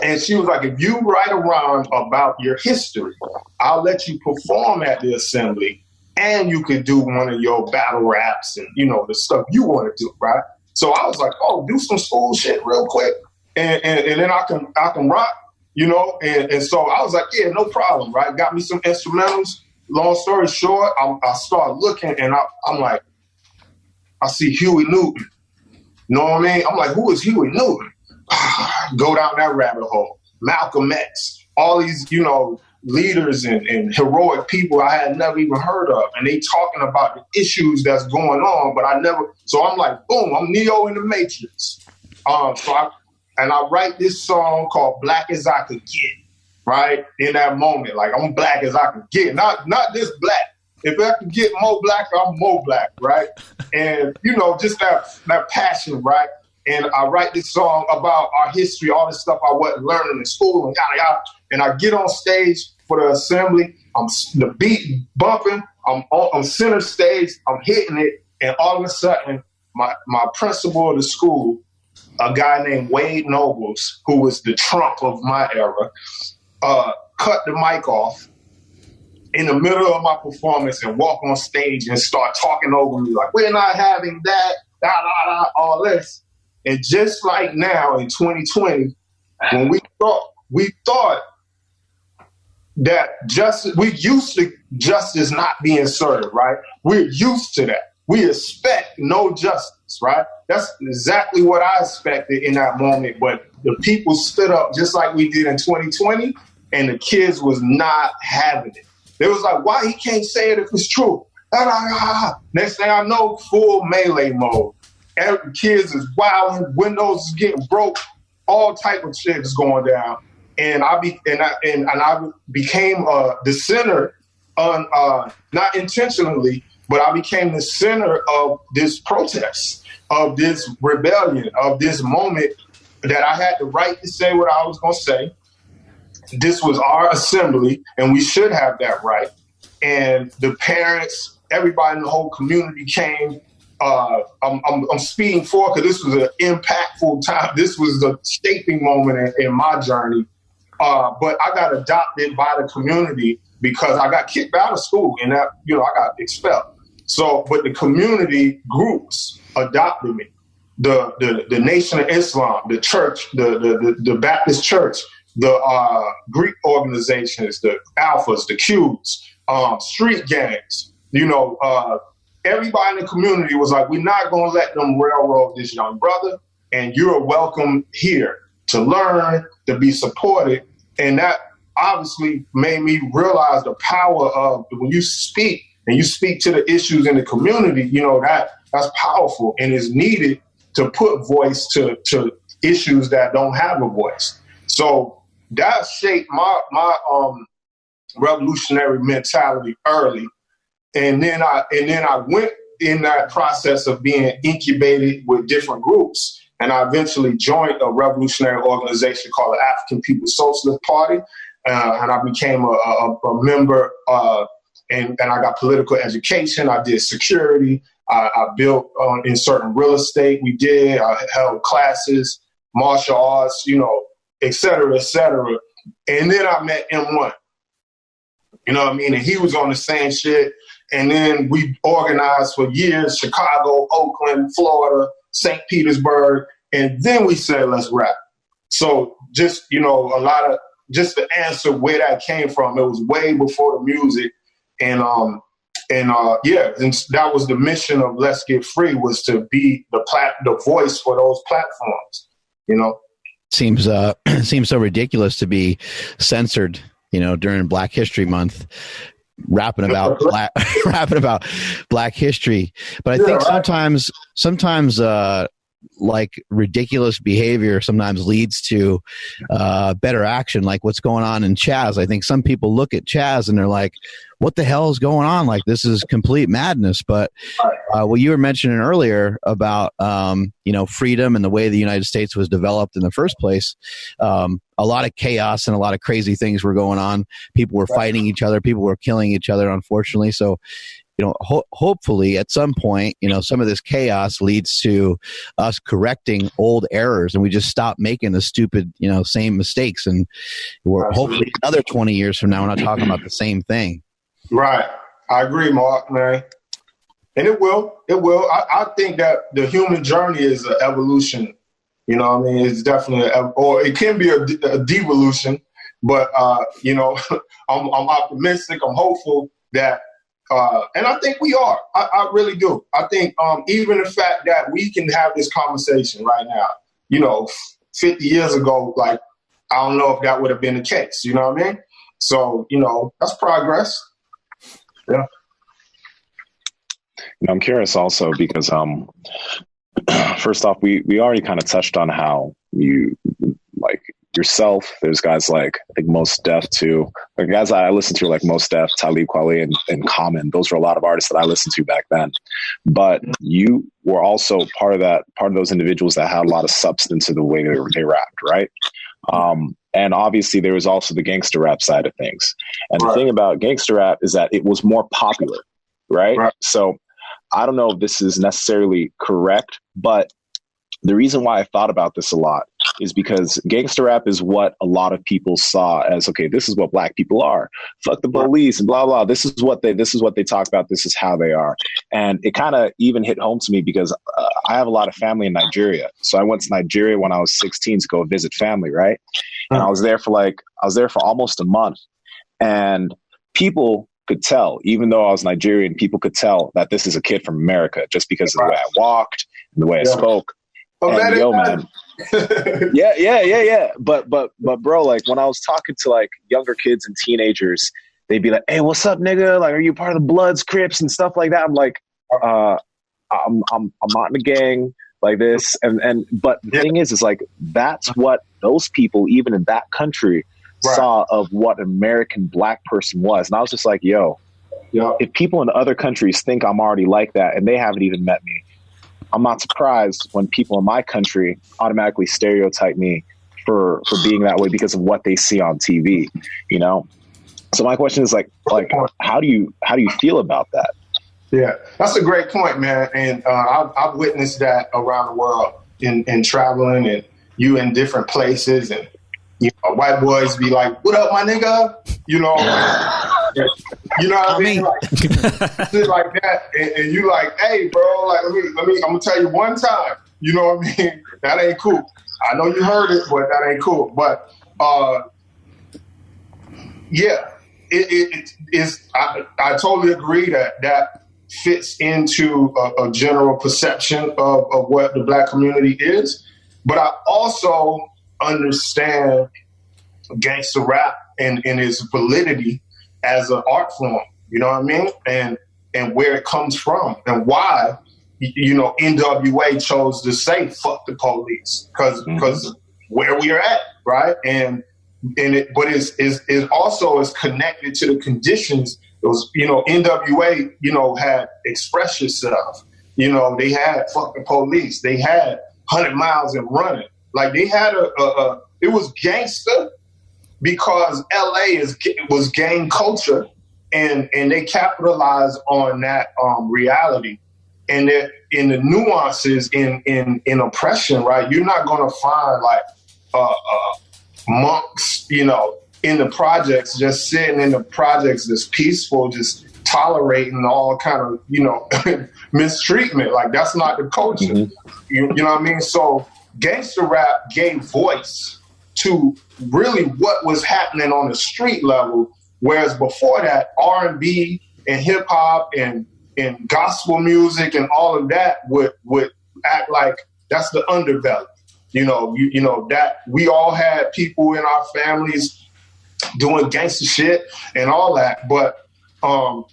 and she was like, if you write a rhyme about your history, I'll let you perform at the assembly, and you could do one of your battle raps and, you know, the stuff you want to do, right? So I was like, oh, do some school shit real quick, and then I can rock, you know? And so I was like, yeah, no problem, right? Got me some instrumentals. Long story short, I started looking, and I'm like, I see Huey Newton. You know what I mean? I'm like, who is Huey Newton? Go down that rabbit hole. Malcolm X, all these, you know, leaders and heroic people I had never even heard of. And they talking about the issues that's going on, but I never. So I'm like, boom, I'm Neo in the Matrix. I write this song called Black as I Could Get, right? In that moment, like, I'm black as I could get. Not this black. If I could get more black, I'm more black, right? And, you know, just that passion, right? And I write this song about our history, all this stuff I wasn't learning in school and yada, yada. And I get on stage for the assembly. The beat bumping. I'm center stage. I'm hitting it. And all of a sudden, my principal of the school, a guy named Wade Nobles, who was the Trump of my era, cut the mic off in the middle of my performance and walk on stage and start talking over me like, we're not having that, all this. And just like now in 2020, when we thought that we're used to justice not being served, right? We're used to that. We expect no justice, right? That's exactly what I expected in that moment. But the people stood up just like we did in 2020, and the kids was not having it. They was like, why he can't say it if it's true? Next thing I know, full melee mode. Every kids is wilding, windows is getting broke, all type of shit is going down. And I became the center, not intentionally, but I became the center of this protest, of this rebellion, of this moment that I had the right to say what I was going to say. This was our assembly, and we should have that right. And the parents, everybody in the whole community came. I'm speeding forward because this was an impactful time. This was the shaping moment in my journey. But I got adopted by the community because I got kicked out of school, and that, you know, I got expelled. So, but the community groups adopted me. The Nation of Islam, the church, the Baptist church, the Greek organizations, the Alphas, the Cubes, street gangs, you know, everybody in the community was like, we're not going to let them railroad this young brother, and you're welcome here to learn, to be supported. And that obviously made me realize the power of when you speak and you speak to the issues in the community, you know, that's powerful and is needed to put voice to issues that don't have a voice. So that shaped my revolutionary mentality early. And then I went in that process of being incubated with different groups. And I eventually joined a revolutionary organization called the African People's Socialist Party. And I became a member, and I got political education. I did security. I built in certain real estate. I held classes, martial arts, you know, et cetera, et cetera. And then I met M1. You know what I mean? And he was on the same shit. And then we organized for years, Chicago, Oakland, Florida, St. Petersburg. And then we said, let's rap. So just, you know, just to answer where that came from, it was way before the music. And that was the mission of Let's Get Free, was to be the voice for those platforms, you know. Seems so ridiculous to be censored, you know, during Black History Month, rapping about Black history. But I think sometimes like ridiculous behavior sometimes leads to better action, like what's going on in Chaz. I think some people look at Chaz and they're like, what the hell is going on? Like, this is complete madness. But what you were mentioning earlier about, freedom and the way the United States was developed in the first place, a lot of chaos and a lot of crazy things were going on. People were fighting each other. People were killing each other, unfortunately. So, hopefully at some point, some of this chaos leads to us correcting old errors and we just stop making the stupid, same mistakes. And we're hopefully another 20 years from now, we're not talking about the same thing. Right. I agree, Mark, man. And it will. I think that the human journey is an evolution. You know what I mean? It's definitely, or it can be a devolution, but, I'm optimistic. I'm hopeful that, and I think we are. I really do. I think even the fact that we can have this conversation right now, 50 years ago, like, I don't know if that would have been the case. You know what I mean? So, that's progress. Yeah. I'm curious also because, first off, we already kind of touched on how you, like yourself, there's guys like, I think Mos Def too. The guys I listened to, like Mos Def, Talib Kweli, and Common. Those were a lot of artists that I listened to back then. But you were also part of those individuals that had a lot of substance in the way they rapped, right? And obviously there was also the gangster rap side of things. And the thing about gangster rap is that it was more popular, right? So I don't know if this is necessarily correct, but the reason why I thought about this a lot is because gangster rap is what a lot of people saw as, okay, this is what black people are. Fuck the police and blah, blah. This is what they talk about. This is how they are. And it kind of even hit home to me because I have a lot of family in Nigeria. So I went to Nigeria when I was 16 to go visit family. Right. And I was there for almost a month, and people could tell, even though I was Nigerian, people could tell that this is a kid from America just because of the way I walked and the way I spoke. And yo, man. Yeah. But bro, like when I was talking to like younger kids and teenagers, they'd be like, "Hey, what's up, nigga? Like, are you part of the Bloods, Crips, and stuff like that?" I'm like, I'm not in a gang like this. But the thing is like that's what those people, even in that country, saw of what an American black person was. And I was just like, yo, if people in other countries think I'm already like that and they haven't even met me, I'm not surprised when people in my country automatically stereotype me for being that way because of what they see on TV, So my question is like how do you feel about that? Yeah, that's a great point, man. And I've witnessed that around the world in traveling, and you in different places, and white boys be like, "What up, my nigga?" You know what I mean? Like, shit like that, and you like, "Hey, bro, like let me. I'm gonna tell you one time." You know what I mean? That ain't cool. I know you heard it, but that ain't cool. But yeah, it is. I totally agree that fits into a general perception of what the black community is. But I also understand gangster rap and its validity as an art form, you know what I mean? And where it comes from and why, NWA chose to say, fuck the police, because where we are at, right? But it also is connected to the conditions. Those, NWA, had Express Yourself. They had fuck the police. They had 100 Miles and Running. Like they had it was gangster because LA was gang culture, and they capitalized on that reality, and that in the nuances in oppression, right? You're not gonna find like monks, in the projects, just sitting in the projects, just peaceful, just tolerating all kind of mistreatment. Like that's not the culture. You know what I mean? So gangster rap gave voice to really what was happening on the street level, whereas before that, R&B and hip hop and gospel music and all of that would act like that's the underbelly. That we all had people in our families doing gangster shit and all that, but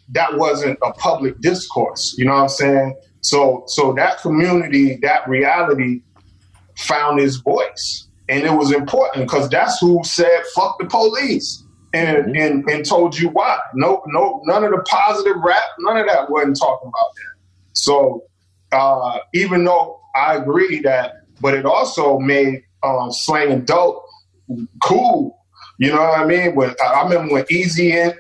that wasn't a public discourse. You know what I'm saying? So that community, that reality found its voice. And it was important because that's who said, fuck the police and told you why. No, none of the positive rap, none of that wasn't talking about that. So even though I agree that, but it also made slanging dope cool. You know what I mean? I remember when Easy and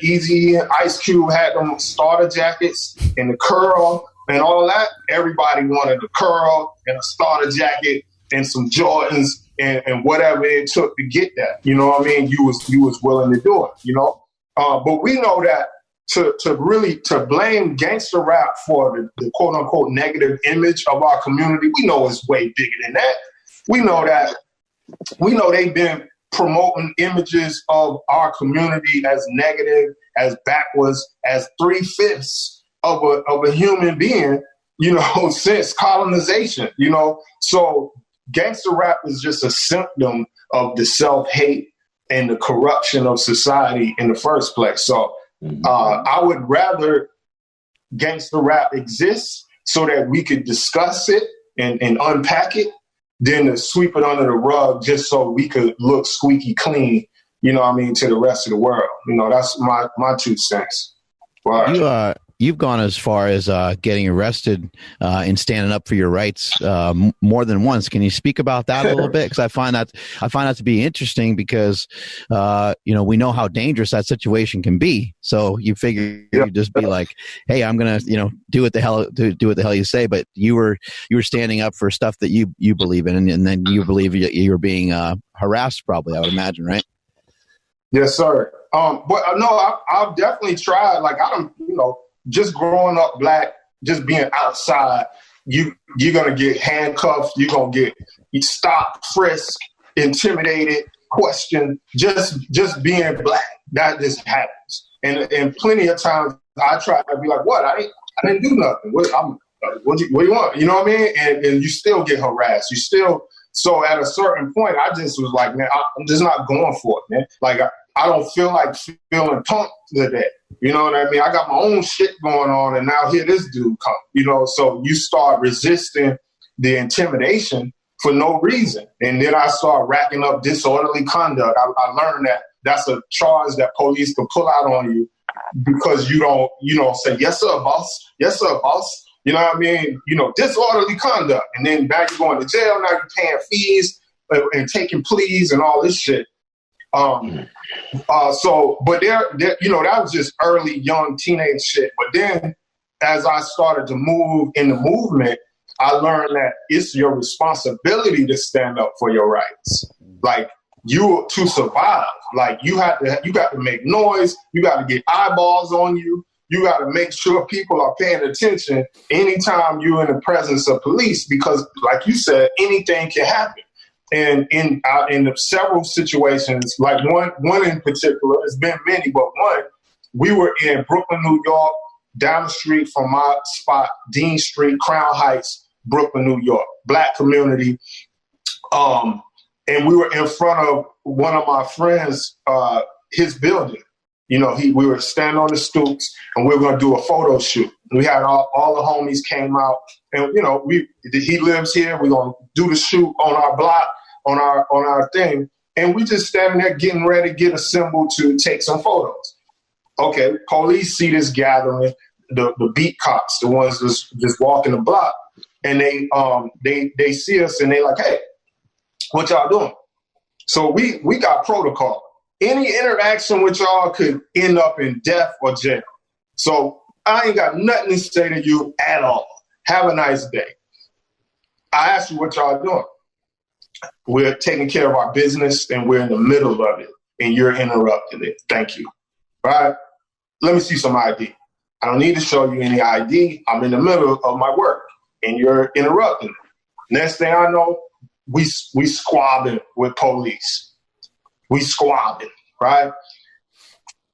Ice Cube had them starter jackets and the curl and all that. Everybody wanted the curl and a starter jacket and some Jordans and whatever it took to get that. You know what I mean? You was willing to do it, you know? But we know that to blame gangster rap for the quote unquote negative image of our community, we know it's way bigger than that. We know they've been promoting images of our community as negative, as backwards, as 3/5 of a human being, you know, since colonization, you know? So gangster rap is just a symptom of the self-hate and the corruption of society in the first place. So I would rather gangster rap exist so that we could discuss it and unpack it than to sweep it under the rug just so we could look squeaky clean, you know what I mean, to the rest of the world. You know, that's my 2 cents. Wow. You've gone as far as getting arrested and standing up for your rights more than once. Can you speak about that a little bit? Because I find that to be interesting because you know, we know how dangerous that situation can be. So you figure you'd just be like, "Hey, I'm gonna, you know, do what the hell you say." But you were standing up for stuff that you believe in, and then you believe you were being harassed. Probably, I would imagine, right? Yes, sir. But no, I've definitely tried. Like I don't, you know. Just growing up black, just being outside, you're gonna get handcuffed, you're gonna get stopped, frisked, intimidated, questioned, just being black. That just happens. And plenty of times I try to be like, what? I didn't do nothing. What do you want? You know what I mean? And you still get harassed. So at a certain point, I just was like, man, I'm just not going for it, man. Like I don't feel like feeling pumped today. You know what I mean? I got my own shit going on, and now here this dude come. You know, so you start resisting the intimidation for no reason. And then I start racking up disorderly conduct. I learned that that's a charge that police can pull out on you because you don't say, yes, sir, boss. Yes, sir, boss. You know what I mean? You know, disorderly conduct. And then now you're going to jail. Now you're paying fees and taking pleas and all this shit. But there, you know, that was just early, young teenage shit. But then as I started to move in the movement, I learned that it's your responsibility to stand up for your rights. Like to survive, like you got to make noise. You got to get eyeballs on you. You got to make sure people are paying attention anytime you're in the presence of police, because like you said, anything can happen. And in several situations, like one in particular, it's been many, but one, we were in Brooklyn, New York, down the street from my spot, Dean Street, Crown Heights, Brooklyn, New York, black community. And we were in front of one of my friends, his building. You know, we were standing on the stoops and we were going to do a photo shoot. We had all the homies came out, and you know, he lives here. We're going to do the shoot on our block, on our thing, and we just standing there getting ready to get assembled to take some photos. Okay, police see this gathering, the beat cops, the ones just walking the block, and they see us and they like, hey, what y'all doing? So we got protocol. Any interaction with y'all could end up in death or jail. So I ain't got nothing to say to you at all. Have a nice day. I asked you what y'all doing. We're taking care of our business and we're in the middle of it and you're interrupting it. Thank you. All right? Let me see some ID. I don't need to show you any ID. I'm in the middle of my work and you're interrupting it. Next thing I know, we squabbing with police. We squabbing, right?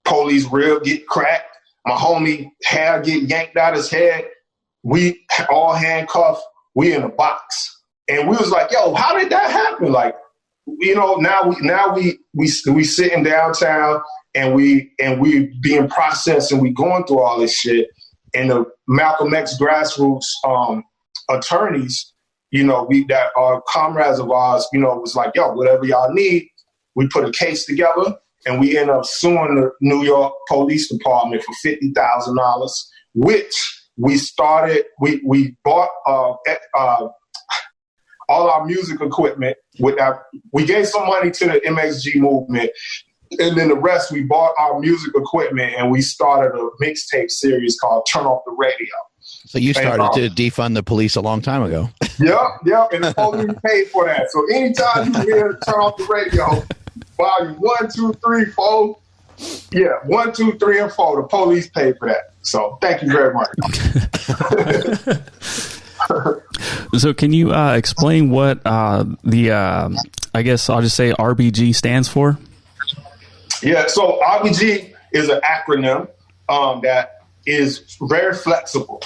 Police rib get cracked. My homie hair get yanked out his head. We all handcuffed. We in a box. And we was like, yo, how did that happen? Like, you know, now we sitting downtown and we being processed and we going through all this shit. And the Malcolm X grassroots attorneys, that are comrades of ours, was like, yo, whatever y'all need, we put a case together, and we end up suing the New York Police Department for $50,000, which we started. We bought all our music equipment with that. We gave some money to the MXG movement, and then the rest we bought our music equipment, and we started a mixtape series called "Turn Off the Radio." So you started to defund the police a long time ago. Yep, and the police paid for that. So anytime you hear "Turn Off the Radio," volume 1, 2, 3, 4, 1, 2, 3, and 4, the police paid for that. So thank you very much. So can you explain what I guess I'll just say RBG stands for? Yeah, so RBG is an acronym that is very flexible,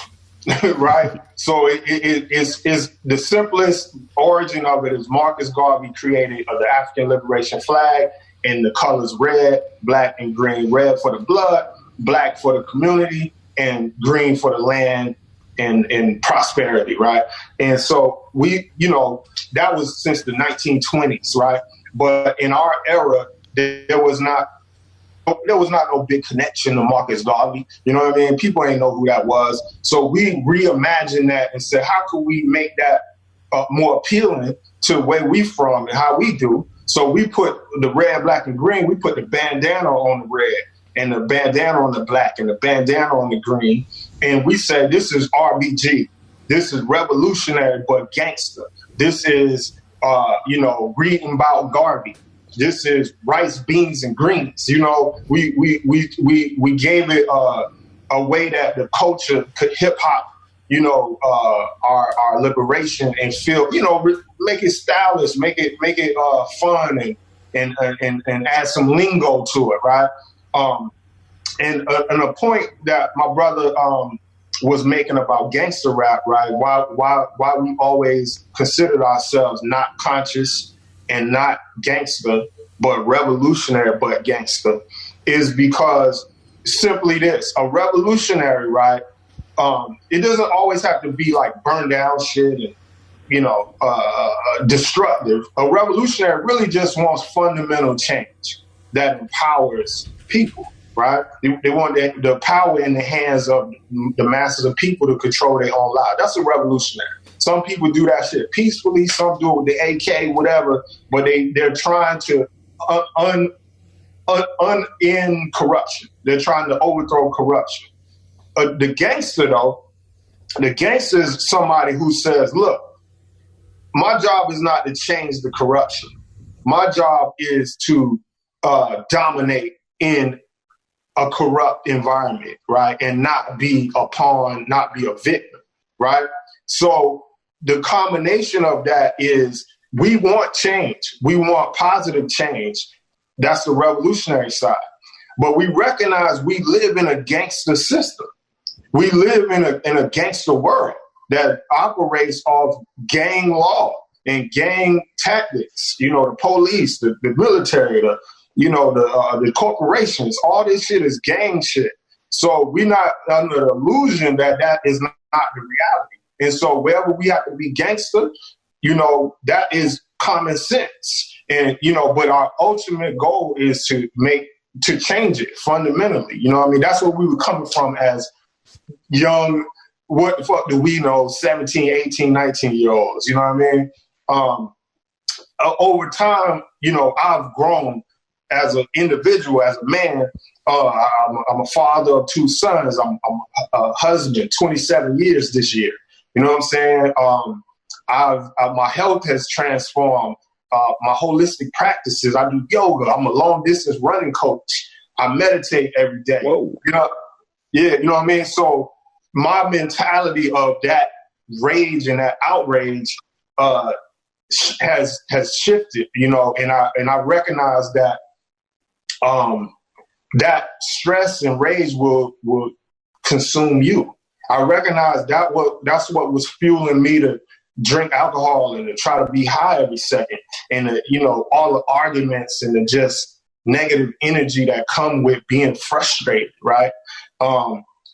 right? So it's the simplest origin of it is Marcus Garvey created the African Liberation Flag, and the colors red, black, and green. Red for the blood, black for the community, and green for the land and prosperity, right? And so we, that was since the 1920s, right? But in our era, there was not no big connection to Marcus Garvey. You know what I mean? People ain't know who that was. So we reimagined that and said, how can we make that more appealing to where we from and how we do? So we put the red, black, and green. We put the bandana on the red and the bandana on the black and the bandana on the green. And we said, this is RBG. This is revolutionary but gangster. This is, reading about Garvey. This is rice, beans, and greens. We gave it a way that the culture could hip hop, our liberation and feel, make it stylish, make it fun and add some lingo to it, right? And a point that my brother was making about gangster rap, right? Why we always considered ourselves not conscious and not gangster, but revolutionary, but gangster, is because simply this: a revolutionary, right? It doesn't always have to be like burn down shit and destructive. A revolutionary really just wants fundamental change that empowers people. Right? They want the power in the hands of the masses of people to control their own lives. That's a revolutionary. Some people do that shit peacefully. Some do it with the AK, whatever. But they're trying to end corruption. They're trying to overthrow corruption. The gangster, though, is somebody who says, look, my job is not to change the corruption. My job is to dominate in a corrupt environment, right? And not be a pawn, not be a victim, right? So the combination of that is we want change. We want positive change. That's the revolutionary side. But we recognize we live in a gangster system. We live in a gangster world that operates off gang law and gang tactics. The police, the military, the corporations, all this shit is gang shit. So we're not under the illusion that is not the reality. And so wherever we have to be gangster, that is common sense. And, but our ultimate goal is to change it fundamentally. That's where we were coming from as young, what the fuck do we know, 17, 18, 19-year-olds, you know what I mean? Over time, I've grown as an individual, as a man. I'm a father of 2 sons. I'm a husband, 27 years this year. You know what I'm saying? My health has transformed. My holistic practices. I do yoga. I'm a long distance running coach. I meditate every day. Whoa. Yeah, you know what I mean? So my mentality of that rage and that outrage has shifted, and I recognize that that stress and rage will consume you. I recognize that's what was fueling me to drink alcohol and to try to be high every second, and all the arguments and the just negative energy that come with being frustrated, right?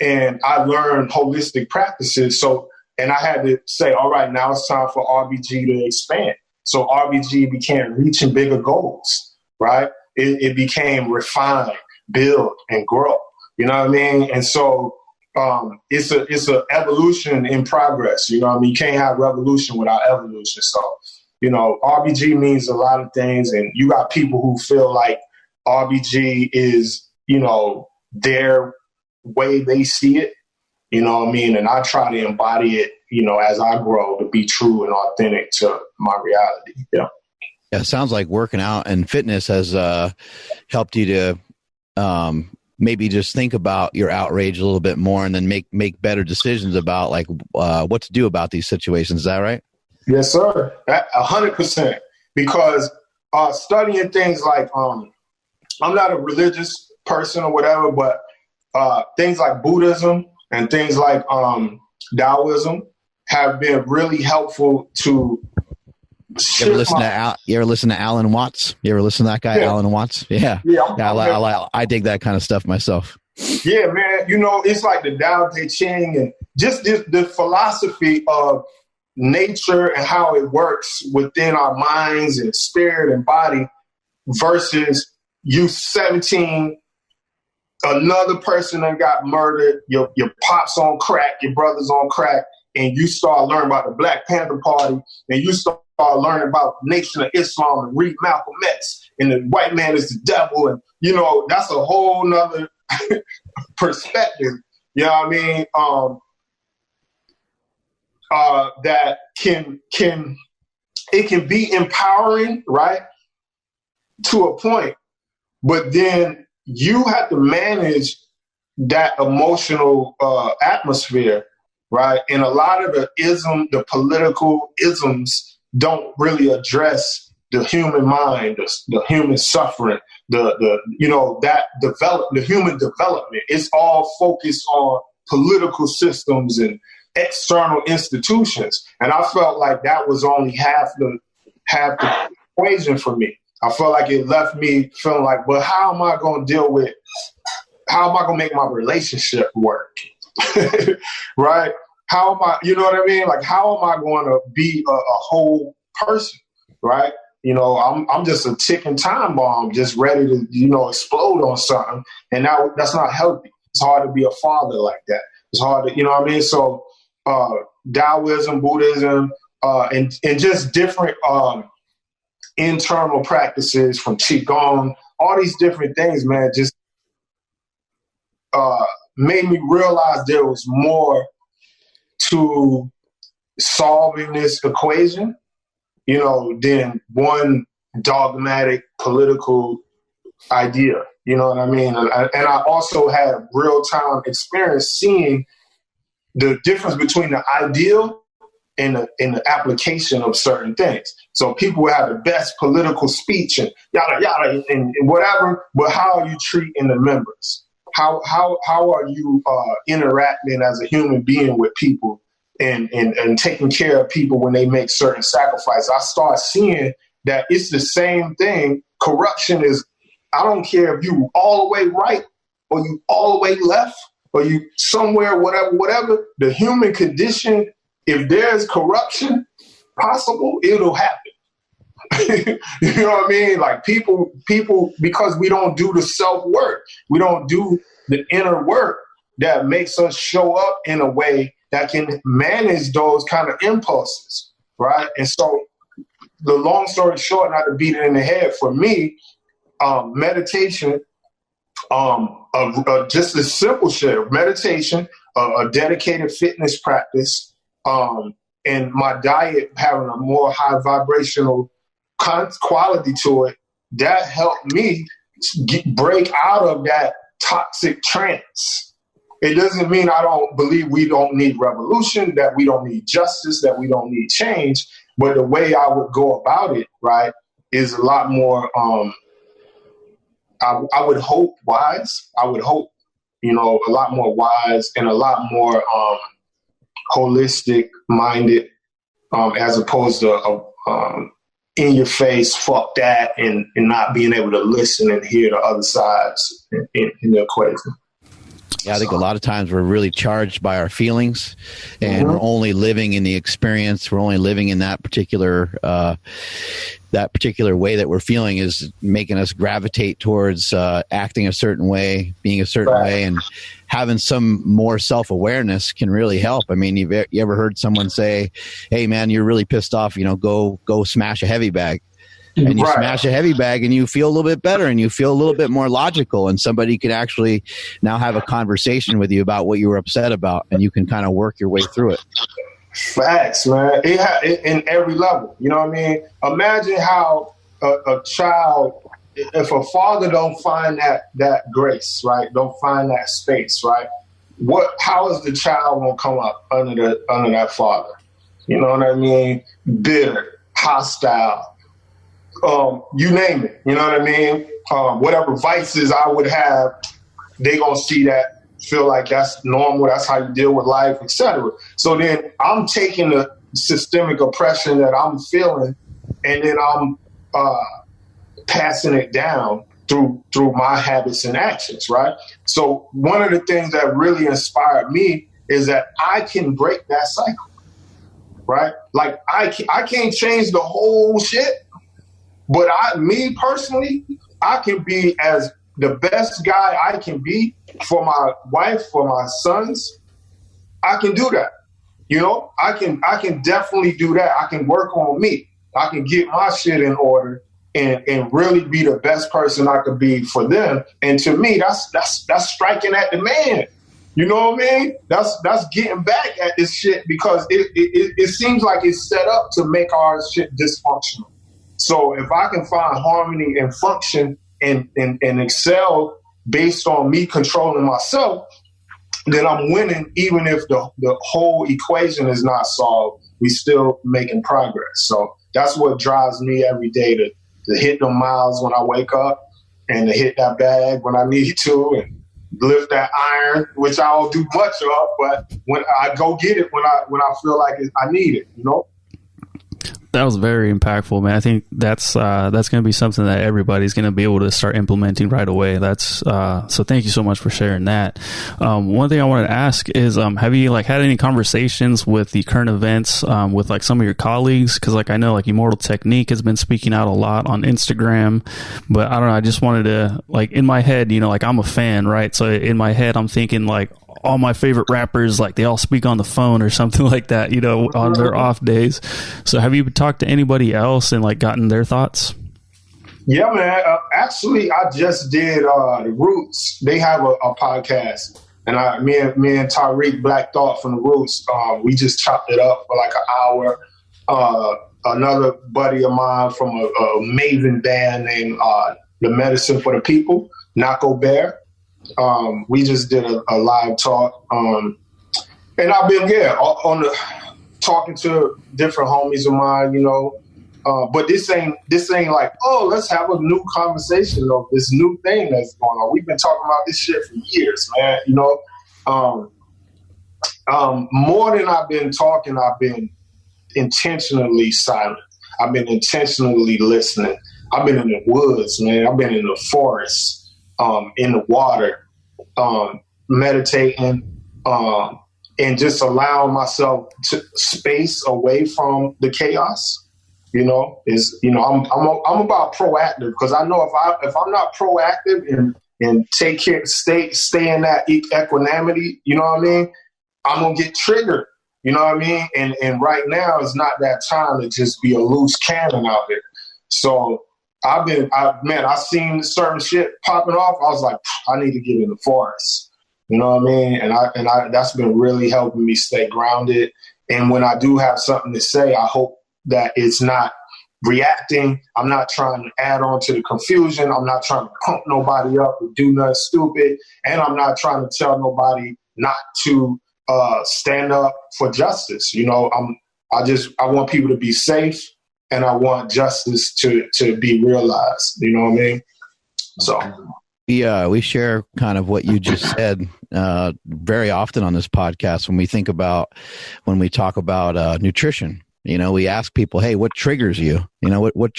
And I learned holistic practices. So, and I had to say, all right, now it's time for RBG to expand. So RBG became reaching bigger goals, right? It became refine, build, and grow. You know what I mean? And so it's a evolution in progress. You know what I mean? You can't have revolution without evolution. So, you know, RBG means a lot of things. And you got people who feel like RBG is, you know, their way they see it. You know what I mean? And I try to embody it, you know, as I grow to be true and authentic to my reality. Yeah. Yeah. It sounds like working out and fitness has helped you to maybe just think about your outrage a little bit more and then make better decisions about like what to do about these situations. Is that right? Yes, sir. 100%. Because studying things like, I'm not a religious person or whatever, but things like Buddhism and things like Taoism have been really helpful to You ever listen to Alan Watts? You ever listen to that guy, Alan Watts? Yeah. I dig that kind of stuff myself. Yeah, man. You know, it's like the Tao Te Ching and just the philosophy of nature and how it works within our minds and spirit and body versus you 17, another person that got murdered, your pop's on crack, your brother's on crack, and you start learning about the Black Panther Party, and you start learning about Nation of Islam and read Malcolm X, and the white man is the devil, and, you know, that's a whole nother perspective, you know what I mean, that can be empowering, right, to a point, but then you have to manage that emotional atmosphere, right? And a lot of the political isms don't really address the human mind, the human suffering, the human development. It's all focused on political systems and external institutions. And I felt like that was only half the equation for me. I felt like it left me feeling like, but how am I going to make my relationship work? Right? How am I, you know what I mean? Like, how am I going to be a whole person? Right? You know, I'm just a ticking time bomb, just ready to, you know, explode on something. And now that's not healthy. It's hard to be a father like that. It's hard to, you know what I mean? So, Taoism, Buddhism, and just different, internal practices from Qigong, all these different things, man, just made me realize there was more to solving this equation, you know, than one dogmatic political idea. You know what I mean? And I also had real-time experience seeing the difference between the ideal and the application of certain things. So people will have the best political speech and yada yada and whatever, but how are you treating the members? How are you interacting as a human being with people and taking care of people when they make certain sacrifices? I start seeing that it's the same thing. Corruption is, I don't care if you all the way right or you all the way left or you somewhere, whatever, the human condition, if there's corruption possible, it'll happen. You know what I mean? Like people, because we don't do the self-work, we don't do the inner work that makes us show up in a way that can manage those kind of impulses, right? And so the long story short, not to beat it in the head, for me, meditation, just a simple shit, meditation, a dedicated fitness practice, and my diet having a more high vibrational quality to it, that helped me break out of that toxic trance. It doesn't mean I don't believe we don't need revolution, that we don't need justice, that we don't need change, but the way I would go about it, right, is a lot more, I would hope wise. I would hope, you know, a lot more wise and a lot more holistic minded, as opposed to in your face, fuck that, and not being able to listen and hear the other sides in the equation. Yeah, I think a lot of times we're really charged by our feelings, and we're only living in the experience. We're only living in that particular way that we're feeling is making us gravitate towards acting a certain way, being a certain way, and having some more self-awareness can really help. I mean, you ever heard someone say, "Hey, man, you're really pissed off. Go smash a heavy bag." And you smash a heavy bag and you feel a little bit better and you feel a little bit more logical, and somebody could actually now have a conversation with you about what you were upset about, and you can kind of work your way through it. Facts, man. In every level. You know what I mean? Imagine how a child, if a father don't find that grace, right? Don't find that space, right? How is the child gonna come up under that father? You know what I mean? Bitter, hostile, you name it. You know what I mean? Whatever vices I would have, they gonna see that, feel like that's normal, that's how you deal with life, etc. So then I'm taking the systemic oppression that I'm feeling, and then I'm passing it down through my habits and actions, right? So one of the things that really inspired me is that I can break that cycle, right? Like I can't change the whole shit, but me personally, I can be as the best guy I can be for my wife, for my sons. I can do that. You know, I can definitely do that. I can work on me. I can get my shit in order and really be the best person I could be for them. And to me, that's striking at the man. You know what I mean? That's getting back at this shit, because it seems like it's set up to make our shit dysfunctional. So if I can find harmony and function and excel based on me controlling myself, then I'm winning. Even if the whole equation is not solved, we still making progress. So that's what drives me every day to hit the miles when I wake up, and to hit that bag when I need to, and lift that iron, which I don't do much of, but when I go get it when I feel like I need it, you know. That was very impactful, man. I think that's going to be something that everybody's going to be able to start implementing right away. So thank you so much for sharing that. One thing I wanted to ask is, have you had any conversations with the current events, with some of your colleagues? Cause I know Immortal Technique has been speaking out a lot on Instagram, but I don't know. I just wanted to in my head, I'm a fan, right? So in my head, I'm thinking all my favorite rappers, they all speak on the phone or something like that, on their off days. So have you talked to anybody else and gotten their thoughts? Yeah, man. Actually, I just did the Roots. They have a podcast, and me and Tariq Black Thought from the Roots, we just chopped it up for an hour. Another buddy of mine from a Maven band named The Medicine for the People, Nako Bear. We just did a live talk, and I've been talking to different homies of mine, but this ain't let's have a new conversation of this new thing that's going on. We've been talking about this shit for years, man. More than I've been talking, I've been intentionally silent. I've been intentionally listening. I've been in the woods, man. I've been in the forest. In the water, meditating, and just allowing myself to space away from the chaos. I'm about proactive, because I know if I'm not proactive and take care, stay in that equanimity, you know what I mean, I'm gonna get triggered. You know what I mean? And right now is not that time to just be a loose cannon out there. So I've seen certain shit popping off. I was like, I need to get in the forest. You know what I mean? And I that's been really helping me stay grounded. And when I do have something to say, I hope that it's not reacting. I'm not trying to add on to the confusion. I'm not trying to pump nobody up or do nothing stupid. And I'm not trying to tell nobody not to stand up for justice. I want people to be safe. And I want justice to be realized. You know what I mean? So we share kind of what you just said very often on this podcast when we talk about nutrition. We ask people, hey, what triggers you? What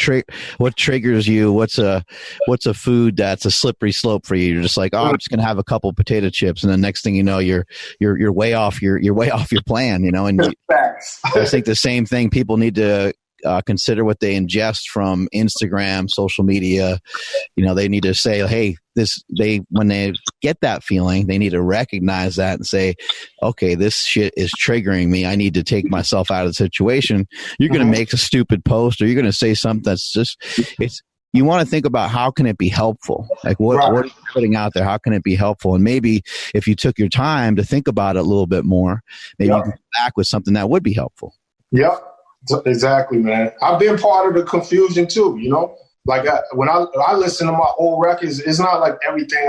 triggers you? What's a food that's a slippery slope for you? You're just like, oh, I'm just gonna have a couple potato chips, and the next thing you know, you're way off your plan. And I think the same thing. People need to consider what they ingest from Instagram, social media. They need to say, hey, when they get that feeling, they need to recognize that and say, okay, this shit is triggering me. I need to take myself out of the situation. You're going to make a stupid post, or you're going to say something that's you want to think about how can it be helpful? Like what are you putting out there? How can it be helpful? And maybe if you took your time to think about it a little bit more, maybe you can come back with something that would be helpful. Yep. Exactly, man. I've been part of the confusion too, Like when I listen to my old records, it's not like everything.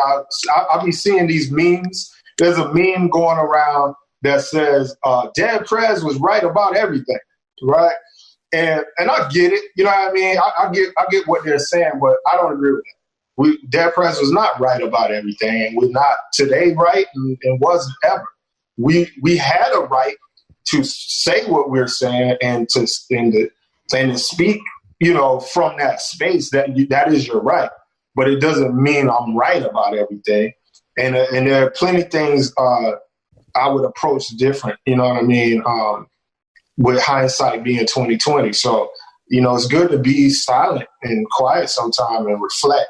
I'll be seeing these memes. There's a meme going around that says, Dad Prez was right about everything, right? And I get it. You know what I mean? I get what they're saying, but I don't agree with it. Dad Prez was not right about everything, and we're not today right and wasn't ever. We had a right to say what we're saying and to speak, from that space. That is your right, but it doesn't mean I'm right about everything. And there are plenty of things I would approach different. You know what I mean? With hindsight being 20/20. So it's good to be silent and quiet sometime and reflect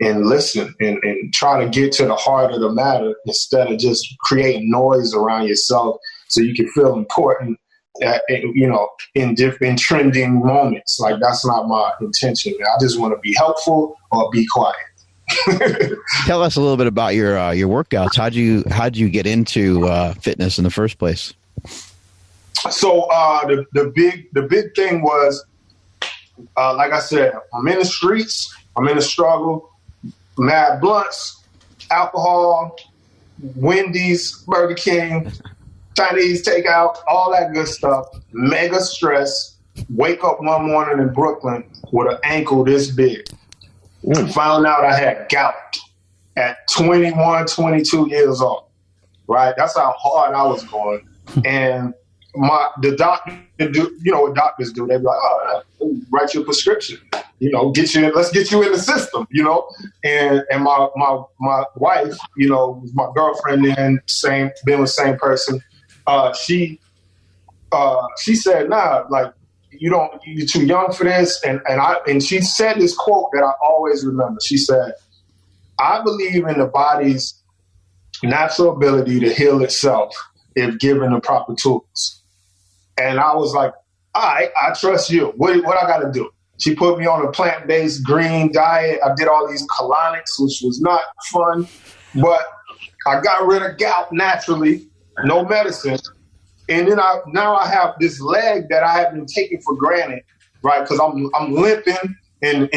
and listen and try to get to the heart of the matter instead of just creating noise around yourself so you can feel important, in trending moments. Like, that's not my intention. I just want to be helpful or be quiet. Tell us a little bit about your workouts. How'd you get into fitness in the first place? So the big thing was, like I said, I'm in the streets. I'm in the struggle. Mad blunts, alcohol, Wendy's, Burger King, Chinese takeout, all that good stuff. Mega stress. Wake up one morning in Brooklyn with an ankle this big. Found out I had gout at 21, 22 years old. Right? That's how hard I was going. And the doctor, what doctors do? They be like, oh, write you a prescription. Let's get you in the system, And my wife, my girlfriend then, been with the same person. She said, nah, like, you're too young for this. And she said this quote that I always remember. She said, I believe in the body's natural ability to heal itself if given the proper tools. And I was like, all right, I trust you. What I got to do? She put me on a plant-based green diet. I did all these colonics, which was not fun, but I got rid of gout naturally, no medicine. And then now I have this leg that I have been taking for granted, right? Because I'm limping and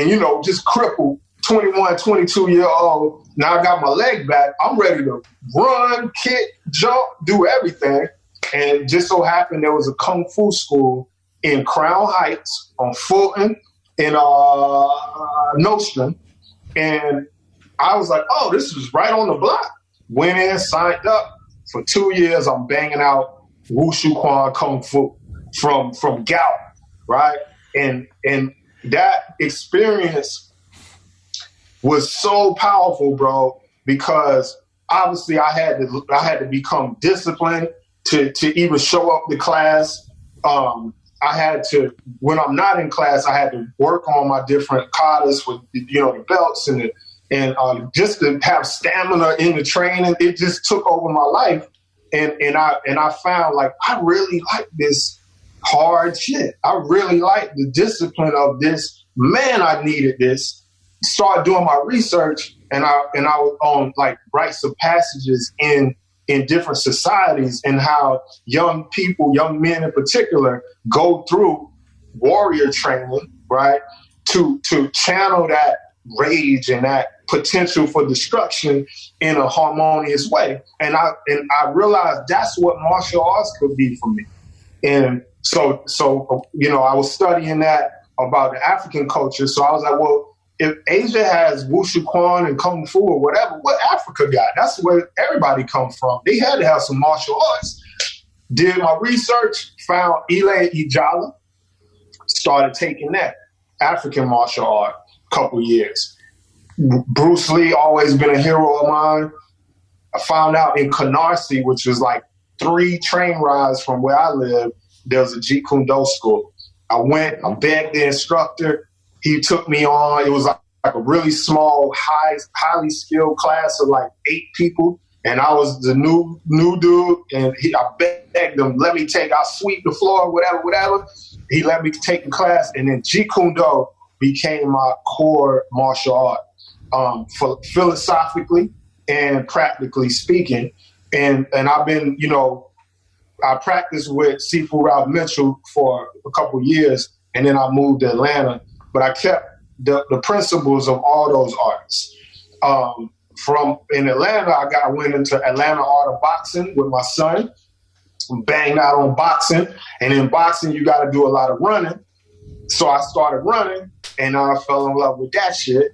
just crippled, 21, 22-year-old. Now I got my leg back. I'm ready to run, kick, jump, do everything. And just so happened there was a Kung Fu school in Crown Heights on Fulton in Nostrum. And I was like, oh, this is right on the block. Went in, signed up. For 2 years, I'm banging out Wushu Quan Kung Fu from gout, right? And that experience was so powerful, bro, because obviously I had to become disciplined to even show up to class. I had to, when I'm not in class, I had to work on my different katas with the belts and just to have stamina in the training. It just took over my life, and I found, like, I really like this hard shit. I really like the discipline of this. Man, I needed this. Started doing my research, and I was on, like, rites of passages in different societies, and how young people, young men in particular, go through warrior training, right, to channel that rage and that potential for destruction in a harmonious way. And I realized that's what martial arts could be for me. And so I was studying that about the African culture. So I was like, well, if Asia has Wushu Quan and Kung Fu or whatever, what Africa got? That's where everybody comes from. They had to have some martial arts. Did my research, found Ile Ijala, started taking that African martial art a couple years. Bruce Lee always been a hero of mine. I found out in Canarsie, which was like 3 train rides from where I live, there was a Jeet Kune Do school. I went, I begged the instructor. He took me on. It was like a really small, highly skilled class of like 8 people. And I was the new dude. And I begged him, I'll sweep the floor, whatever. He let me take the class. And then Jeet Kune Do became my core martial art, philosophically and practically speaking. And I've been, I practiced with Sifu Ralph Mitchell for a couple years, and then I moved to Atlanta. But I kept the principles of all those artists. From in Atlanta, I went into Atlanta Art of Boxing with my son, banged out on boxing. And in boxing, you got to do a lot of running. So I started running, and I fell in love with that shit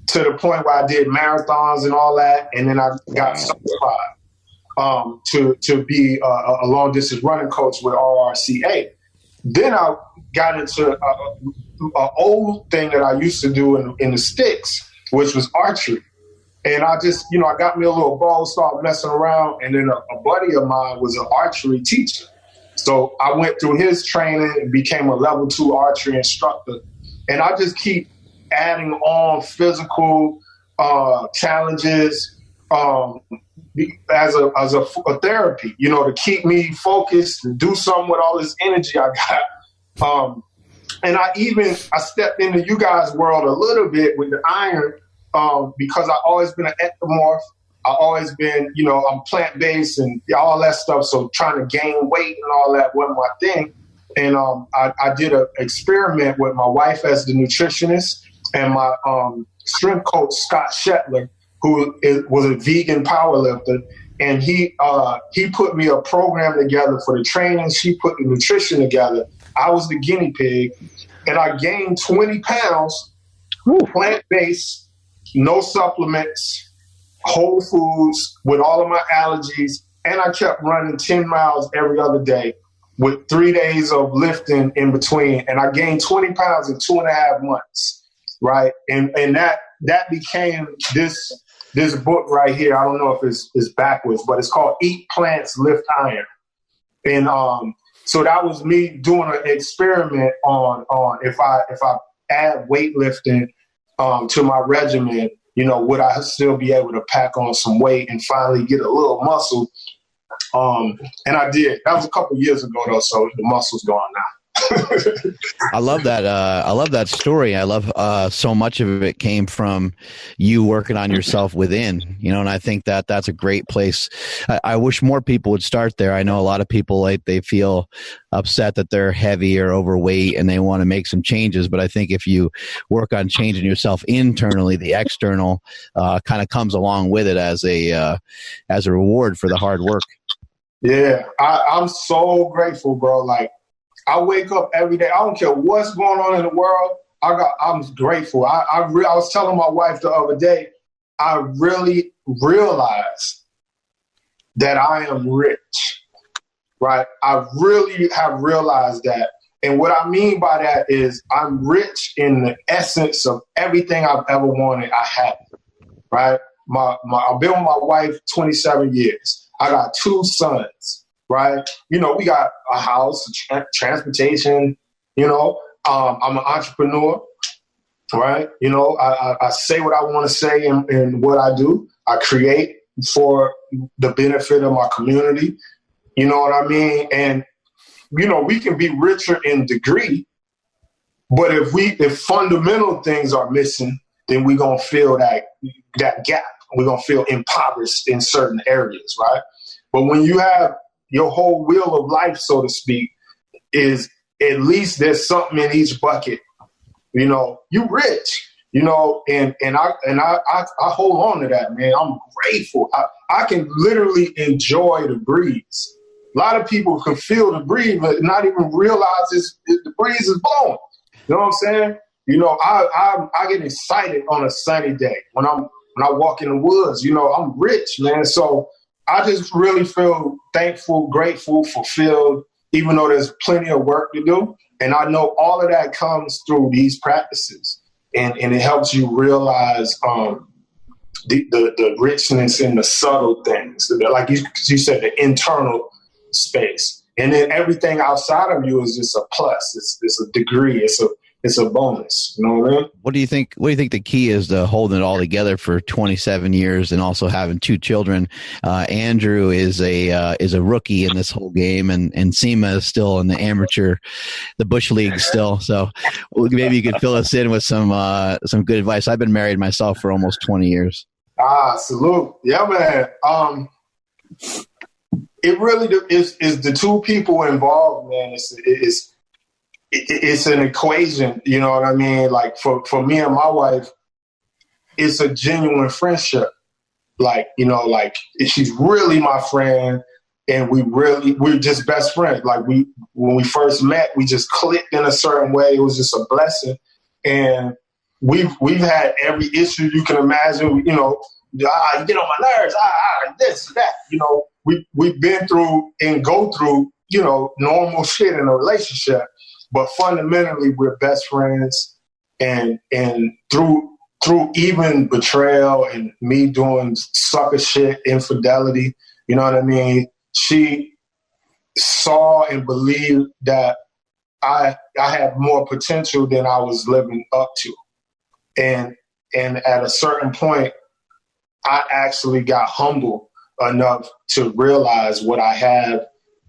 to the point where I did marathons and all that. And then I got certified to be a long distance running coach with RRCA. Then I got into an old thing that I used to do in the sticks, which was archery. And I just, I got me a little bow, started messing around. And then a buddy of mine was an archery teacher. So I went through his training and became a level 2 archery instructor. And I just keep adding on physical challenges as a therapy, to keep me focused and do something with all this energy I got. And I stepped into you guys' world a little bit with the iron because I've always been an ectomorph. I've always been, I'm plant-based and all that stuff. So trying to gain weight and all that wasn't my thing. And I did an experiment with my wife as the nutritionist and my strength coach, Scott Shetler, who was a vegan powerlifter. And he put me a program together for the training. She put the nutrition together. I was the guinea pig. And I gained 20 pounds, plant-based, no supplements, whole foods with all of my allergies. And I kept running 10 miles every other day with 3 days of lifting in between. And I gained 20 pounds in 2.5 months, right? And that became this book right here. I don't know if it's backwards, but it's called Eat Plants, Lift Iron. And so that was me doing an experiment on if I add weightlifting to my regimen, would I still be able to pack on some weight and finally get a little muscle? And I did. That was a couple years ago, though, so the muscle's gone now. I love that. I love that story. I love so much of it came from you working on yourself within, and I think that that's a great place. I wish more people would start there. I know a lot of people, they feel upset that they're heavy or overweight and they want to make some changes. But I think if you work on changing yourself internally, the external kind of comes along with it as a reward for the hard work. Yeah, I'm so grateful, bro. Like, I wake up every day. I don't care what's going on in the world. I'm grateful. I was telling my wife the other day, I really realized that I am rich, right? I really have realized that. And what I mean by that is I'm rich in the essence of everything I've ever wanted. I have it, right? I've been with my wife 27 years. I got 2 sons. Right. We got a house, transportation, I'm an entrepreneur. Right. I say what I want to say in what I do. I create for the benefit of my community. You know what I mean? And, we can be richer in degree, but if fundamental things are missing, then we're going to feel that gap. We're going to feel impoverished in certain areas. Right. But when you have your whole wheel of life, so to speak, is at least there's something in each bucket. You rich, and I hold on to that, man. I'm grateful. I can literally enjoy the breeze. A lot of people can feel the breeze, but not even realize the breeze is blowing. You know what I'm saying? I get excited on a sunny day when I walk in the woods. I'm rich, man. So I just really feel thankful, grateful, fulfilled, even though there's plenty of work to do. And I know all of that comes through these practices, and it helps you realize the richness in the subtle things, like you said, the internal space. And then everything outside of you is just a plus. It's a degree. It's a bonus. You know what I mean? What do you think the key is to holding it all together for 27 years and also having 2 children? Andrew is a rookie in this whole game, and Nsima is still in the bush league still. So maybe you could fill us in with some good advice. I've been married myself for almost 20 years. Salute. Yeah, man. It really is the 2 people involved, man. It's an equation, you know what I mean? Like for me and my wife, it's a genuine friendship. Like, you know, like she's really my friend, and we're just best friends. Like when we first met, we just clicked in a certain way. It was just a blessing. And we've had every issue you can imagine, you know, you get on my nerves, this, that, you know, we've been through and go through, you know, normal shit in a relationship, but fundamentally we're best friends. And through even betrayal and me doing sucker shit, infidelity, you know what I mean? She saw and believed that I had more potential than I was living up to. And at a certain point, I actually got humble enough to realize what I have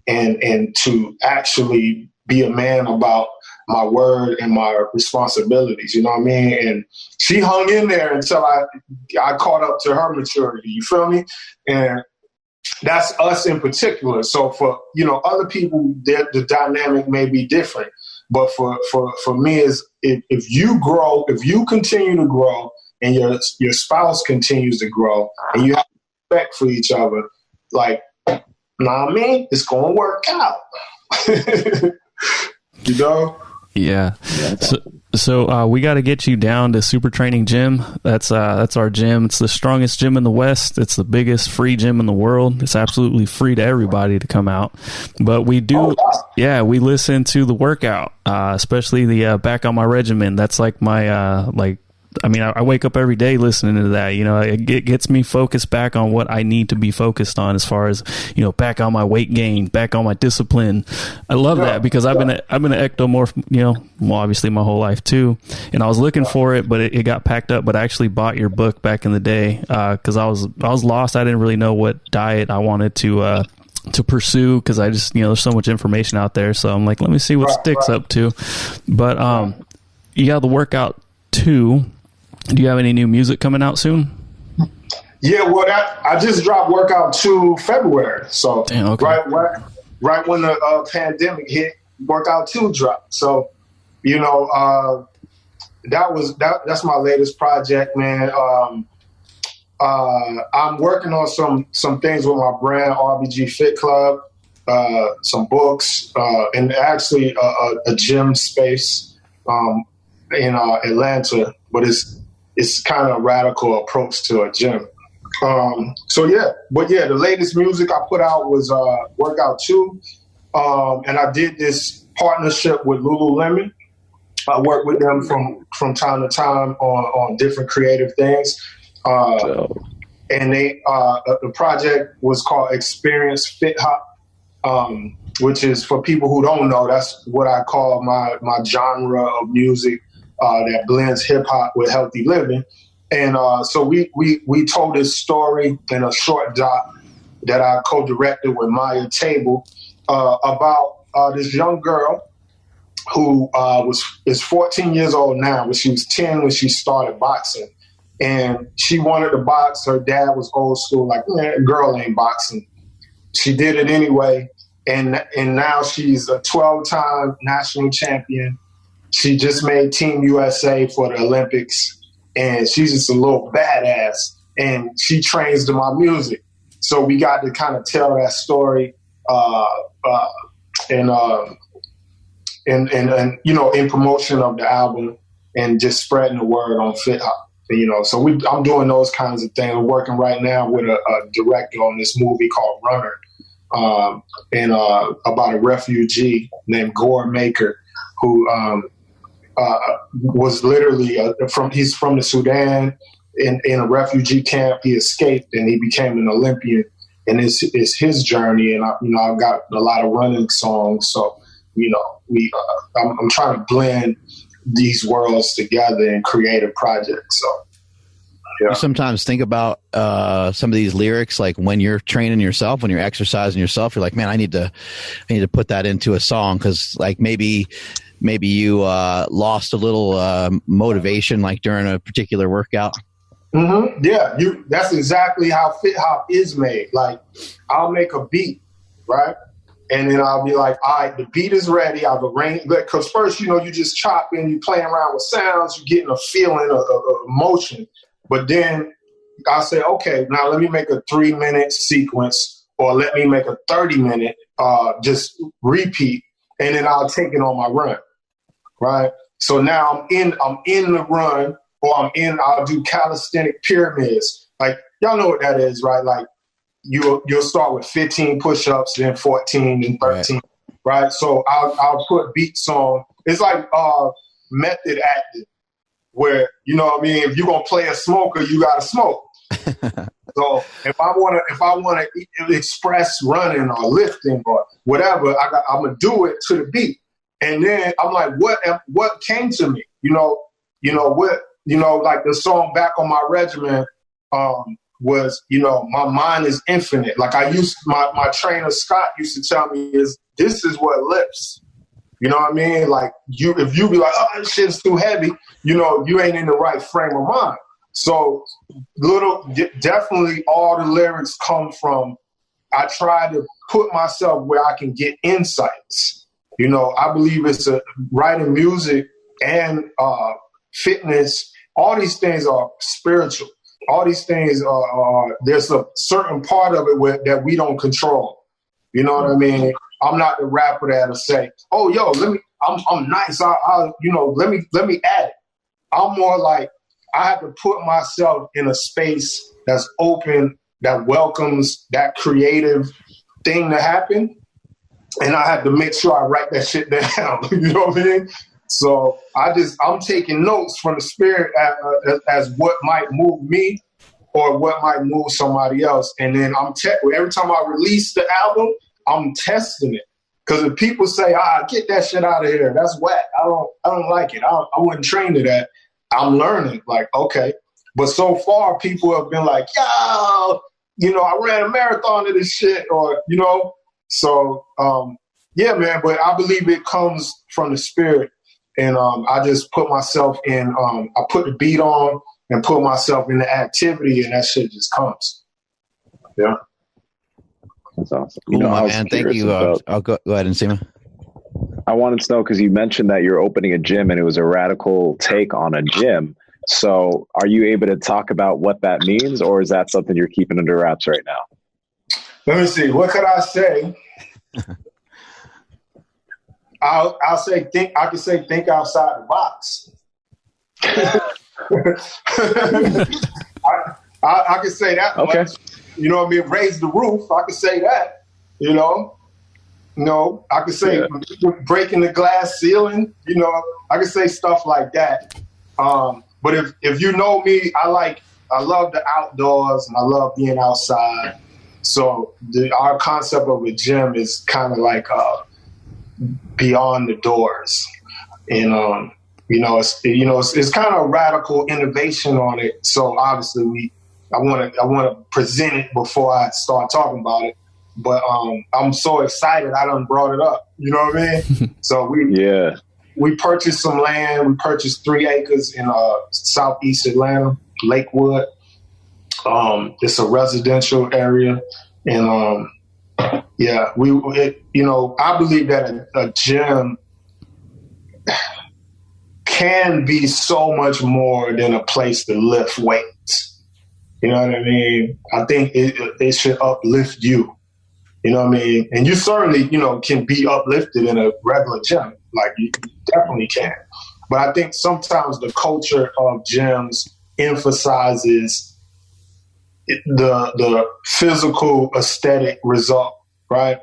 and to actually be a man about my word and my responsibilities, you know what I mean? And she hung in there until I caught up to her maturity, you feel me? And that's us in particular. So for, you know, other people, the dynamic may be different. But for me, is if you grow, if you continue to grow, and your spouse continues to grow, and you have respect for each other, like, know what I mean? It's going to work out. You know? Yeah. So we got to get you down to Super Training Gym. That's our gym. It's the strongest gym in the West. It's the biggest free gym in the world. It's absolutely free to everybody to come out. But we do, we listen to the workout, especially the Back on My Regimen. That's like my I wake up every day listening to that. You know, it gets me focused back on what I need to be focused on, as far as, you know, back on my weight gain, back on my discipline. I love that because I've been an ectomorph, you know, well, obviously my whole life too. And I was looking for it, but it got packed up. But I actually bought your book back in the day because I was lost. I didn't really know what diet I wanted to pursue, because I just, you know, there's so much information out there. So I'm like, let me see what Stick's up to. But you got the workout 2. Do you have any new music coming out soon? Yeah, well, I just dropped Workout 2 February. So damn, okay. right when the pandemic hit, Workout 2 dropped. So, you know, that's my latest project, man. I'm working on some things with my brand, RBG Fit Club, some books, and actually a gym space in Atlanta, but it's kind of a radical approach to a gym. The latest music I put out was Workout 2. And I did this partnership with Lululemon. I work with them from time to time on different creative things. And the project was called Experience Fit Hop, which is, for people who don't know, that's what I call my genre of music. That blends hip hop with healthy living. And so we told this story in a short doc that I co-directed with Maya Table about this young girl who is 14 years old now, but she was 10 when she started boxing. And she wanted to box. Her dad was old school, like, girl ain't boxing. She did it anyway. And now she's a 12-time national champion. She just made Team USA for the Olympics, and she's just a little badass, and she trains to my music. So we got to kind of tell that story, and you know, in promotion of the album and just spreading the word on Fit Hop. You know, so I'm doing those kinds of things. I'm working right now with a director on this movie called Runner. about a refugee named Gore Maker, who was literally he's from the Sudan. In a refugee camp, he escaped and he became an Olympian. And it's his journey. And I've got a lot of running songs. So I'm trying to blend these worlds together and create a project. So yeah. You sometimes think about some of these lyrics, like when you're training yourself, when you're exercising yourself, you're like, man, I need to put that into a song, because like maybe you lost a little motivation like during a particular workout. Mm-hmm. Yeah, that's exactly how hop is made. Like, I'll make a beat, right? And then I'll be like, all right, the beat is ready. I've arranged, because first, you just chopping, you playing around with sounds, you're getting a feeling of emotion. But then I say, okay, now let me make a 3-minute sequence, or let me make a 30-minute just repeat, and then I'll take it on my run, right? So now I'm in the run. Or I'll do calisthenic pyramids. Like, y'all know what that is, right? Like, you'll start with 15 push-ups, then 14 and 13, right? So I'll put beats on. It's like method acting, where, you know what I mean? If you're going to play a smoker, you got to smoke. So if I want to express running or lifting or whatever, I'm going to do it to the beat. And then I'm like, what came to me? Like the song Back on My Regiment was, my mind is infinite. Like my trainer Scott used to tell me this is what lifts. You know what I mean? Like if you be like, oh, this shit's too heavy, you ain't in the right frame of mind. So definitely all the lyrics come from, I try to put myself where I can get insights. I believe it's writing music and fitness. All these things are spiritual. All these things are there's a certain part of it that we don't control. You know what I mean? I'm not the rapper that'll say, "Oh, yo, I'm nice. Let me add it." I'm more like, I have to put myself in a space that's open, that welcomes that creative thing to happen, and I have to make sure I write that shit down. You know what I mean? So I'm taking notes from the spirit as what might move me or what might move somebody else. And then every time I release the album, I'm testing it. Because if people say, get that shit out of here, that's whack, I don't like it, I wouldn't train to that, I'm learning, like, okay. But so far, people have been like, yo, I ran a marathon of this shit, or, So, yeah, man, but I believe it comes from the spirit. And I just put myself in, I put the beat on and put myself in the activity, and that shit just comes. Yeah. That's awesome. Cool, man. Thank you. I'll go ahead and Nsima. I wanted to know, because you mentioned that you're opening a gym and it was a radical take on a gym. So are you able to talk about what that means, or is that something you're keeping under wraps right now? Let me see. What could I say? I'll say I could say think outside the box. I could say that. Okay. Much. You know what I mean? Raise the roof. I could say that. I could say breaking the glass ceiling. I could say stuff like that. But if you know me, I love the outdoors and I love being outside. So our concept of a gym is kind of like beyond the doors, and it's kind of radical innovation on it. So obviously I want to present it before I start talking about it. But I'm so excited I done brought it up. You know what I mean? So we purchased some land. We purchased 3 acres in southeast Atlanta, Lakewood. It's a residential area, and I believe that a gym can be so much more than a place to lift weights. You know what I mean? I think it should uplift you. You know what I mean? And you certainly, can be uplifted in a regular gym. Like, you definitely can. But I think sometimes the culture of gyms emphasizes the physical aesthetic result right?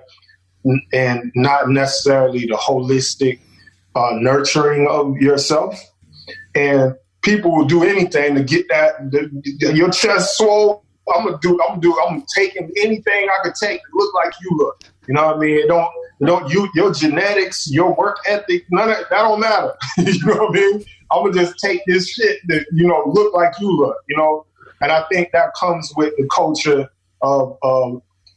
And not necessarily the holistic nurturing of yourself. And people will do anything to get your chest swole. I'm taking anything I could take to look like you look. You know what I mean? Your genetics, your work ethic, none of that don't matter. You know what I mean? I'm gonna just take this shit that, look like you look, And I think that comes with the culture of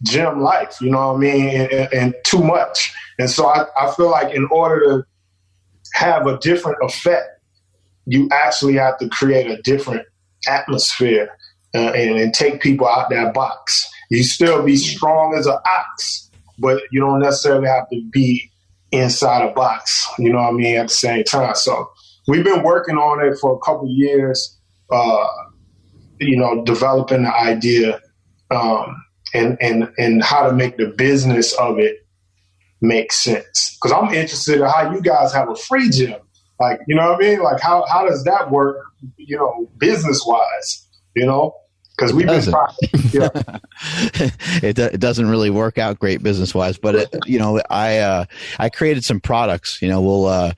gym life, you know what I mean? And too much. And so I feel like in order to have a different effect, you actually have to create a different atmosphere and take people out that box. You still be strong as an ox, but you don't necessarily have to be inside a box, you know what I mean, at the same time. So we've been working on it for a couple of years, developing the idea and how to make the business of it make sense. Because I'm interested in how you guys have a free gym. Like, you know what I mean? Like, how does that work, business-wise, Because we've been trying. Yeah. It doesn't really work out great business wise, but I created some products. I'll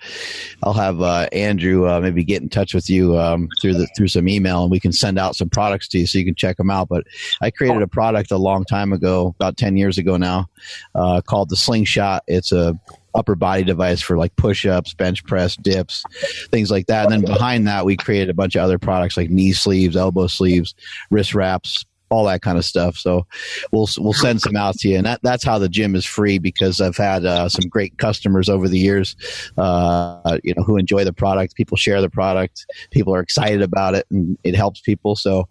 have Andrew maybe get in touch with you through some email, and we can send out some products to you so you can check them out. But I created a product a long time ago, about 10 years ago now, called the Slingshot. It's a upper body device for like push-ups, bench press, dips, things like that. And then behind that, we created a bunch of other products like knee sleeves, elbow sleeves, wrist wraps, all that kind of stuff. So we'll send some out to you. And that's how the gym is free, because I've had some great customers over the years, who enjoy the product. People share the product. People are excited about it, and it helps people. So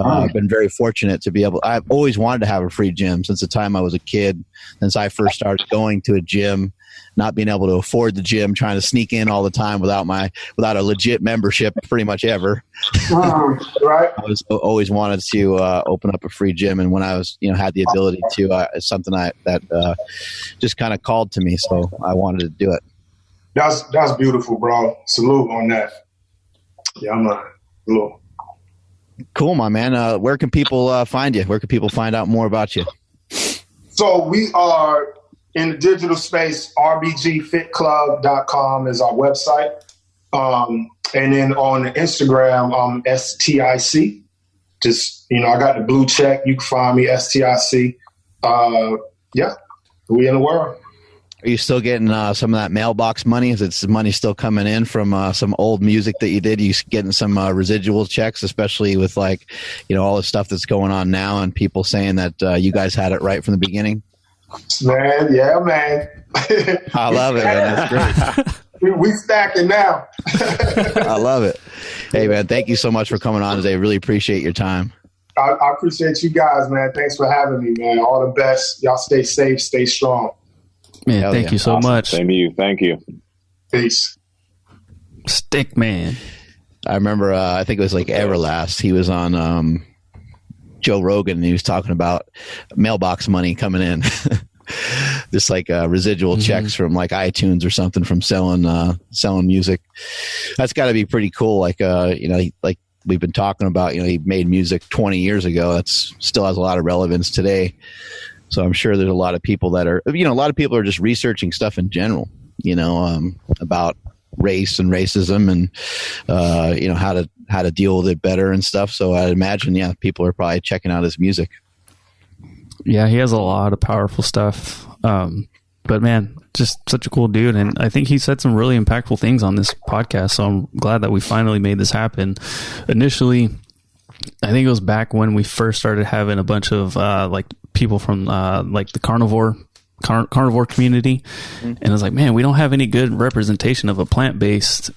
I've been very fortunate to be able. I've always wanted to have a free gym since the time I was a kid, since I first started going to a gym, not being able to afford the gym, trying to sneak in all the time without a legit membership pretty much ever. Right. I was always wanted to open up a free gym, and when I was had the ability to, it's something that just kind of called to me, so I wanted to do it. That's beautiful, bro. Salute on that. Yeah, I'm a little cool, my man. Where can people find you? Where can people find out more about you? So we are in the digital space. rbgfitclub.com is our website. And then on Instagram, STIC. Just, I got the blue check. You can find me, STIC. Yeah, we in the world. Are you still getting some of that mailbox money? Is it money still coming in from some old music that you did? Are you getting some residual checks, especially with all the stuff that's going on now and people saying that you guys had it right from the beginning? Man, yeah, man. I love it, man. That's great. We stacking now. I love it. Hey, man, thank you so much for coming on today. Really appreciate your time. I appreciate you guys, man. Thanks for having me, man. All the best. Y'all stay safe, stay strong. Man, thank you so much. Same to you. Thank you. Peace. Stickman. I remember, I think it was like Everlast. He was on Joe Rogan, and he was talking about mailbox money coming in. Just like residual checks from like iTunes or something from selling music. That's got to be pretty cool. Like like we've been talking about, he made music 20 years ago. That's still has a lot of relevance today. So I'm sure there's a lot of people that are, a lot of people are just researching stuff in general, about race and racism and how to deal with it better and stuff. So I'd imagine, people are probably checking out his music. Yeah, he has a lot of powerful stuff. But man, just such a cool dude. And I think he said some really impactful things on this podcast. So I'm glad that we finally made this happen. Initially, I think it was back when we first started having a bunch of people from the carnivore community. And I was like, man, we don't have any good representation of a plant-based,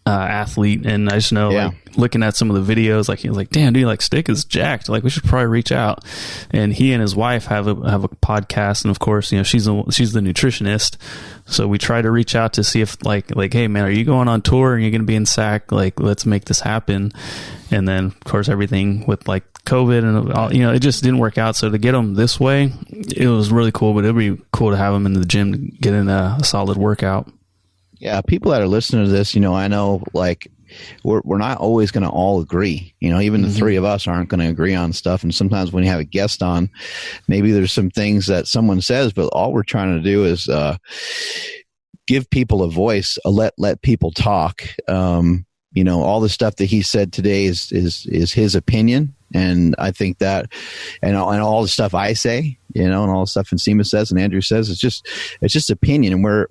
athlete. And I just know like looking at some of the videos, like he was like, damn dude, like Stick is jacked, like we should probably reach out. And he and his wife have a podcast, and of course she's the nutritionist, so we try to reach out to see if like hey man, are you going on tour and you're gonna be in SAC, like let's make this happen. And then of course everything with like COVID and all, it just didn't work out. So to get them this way, it was really cool, but it'd be cool to have them in the gym to get in a solid workout. Yeah, people that are listening to this, I know like we're not always going to all agree. Even the three of us aren't going to agree on stuff. And sometimes when you have a guest on, maybe there's some things that someone says, but all we're trying to do is give people a voice, let people talk. All the stuff that he said today is his opinion. And I think that, and all the stuff I say, and all the stuff Nsima says and Andrew says, it's just opinion. And we're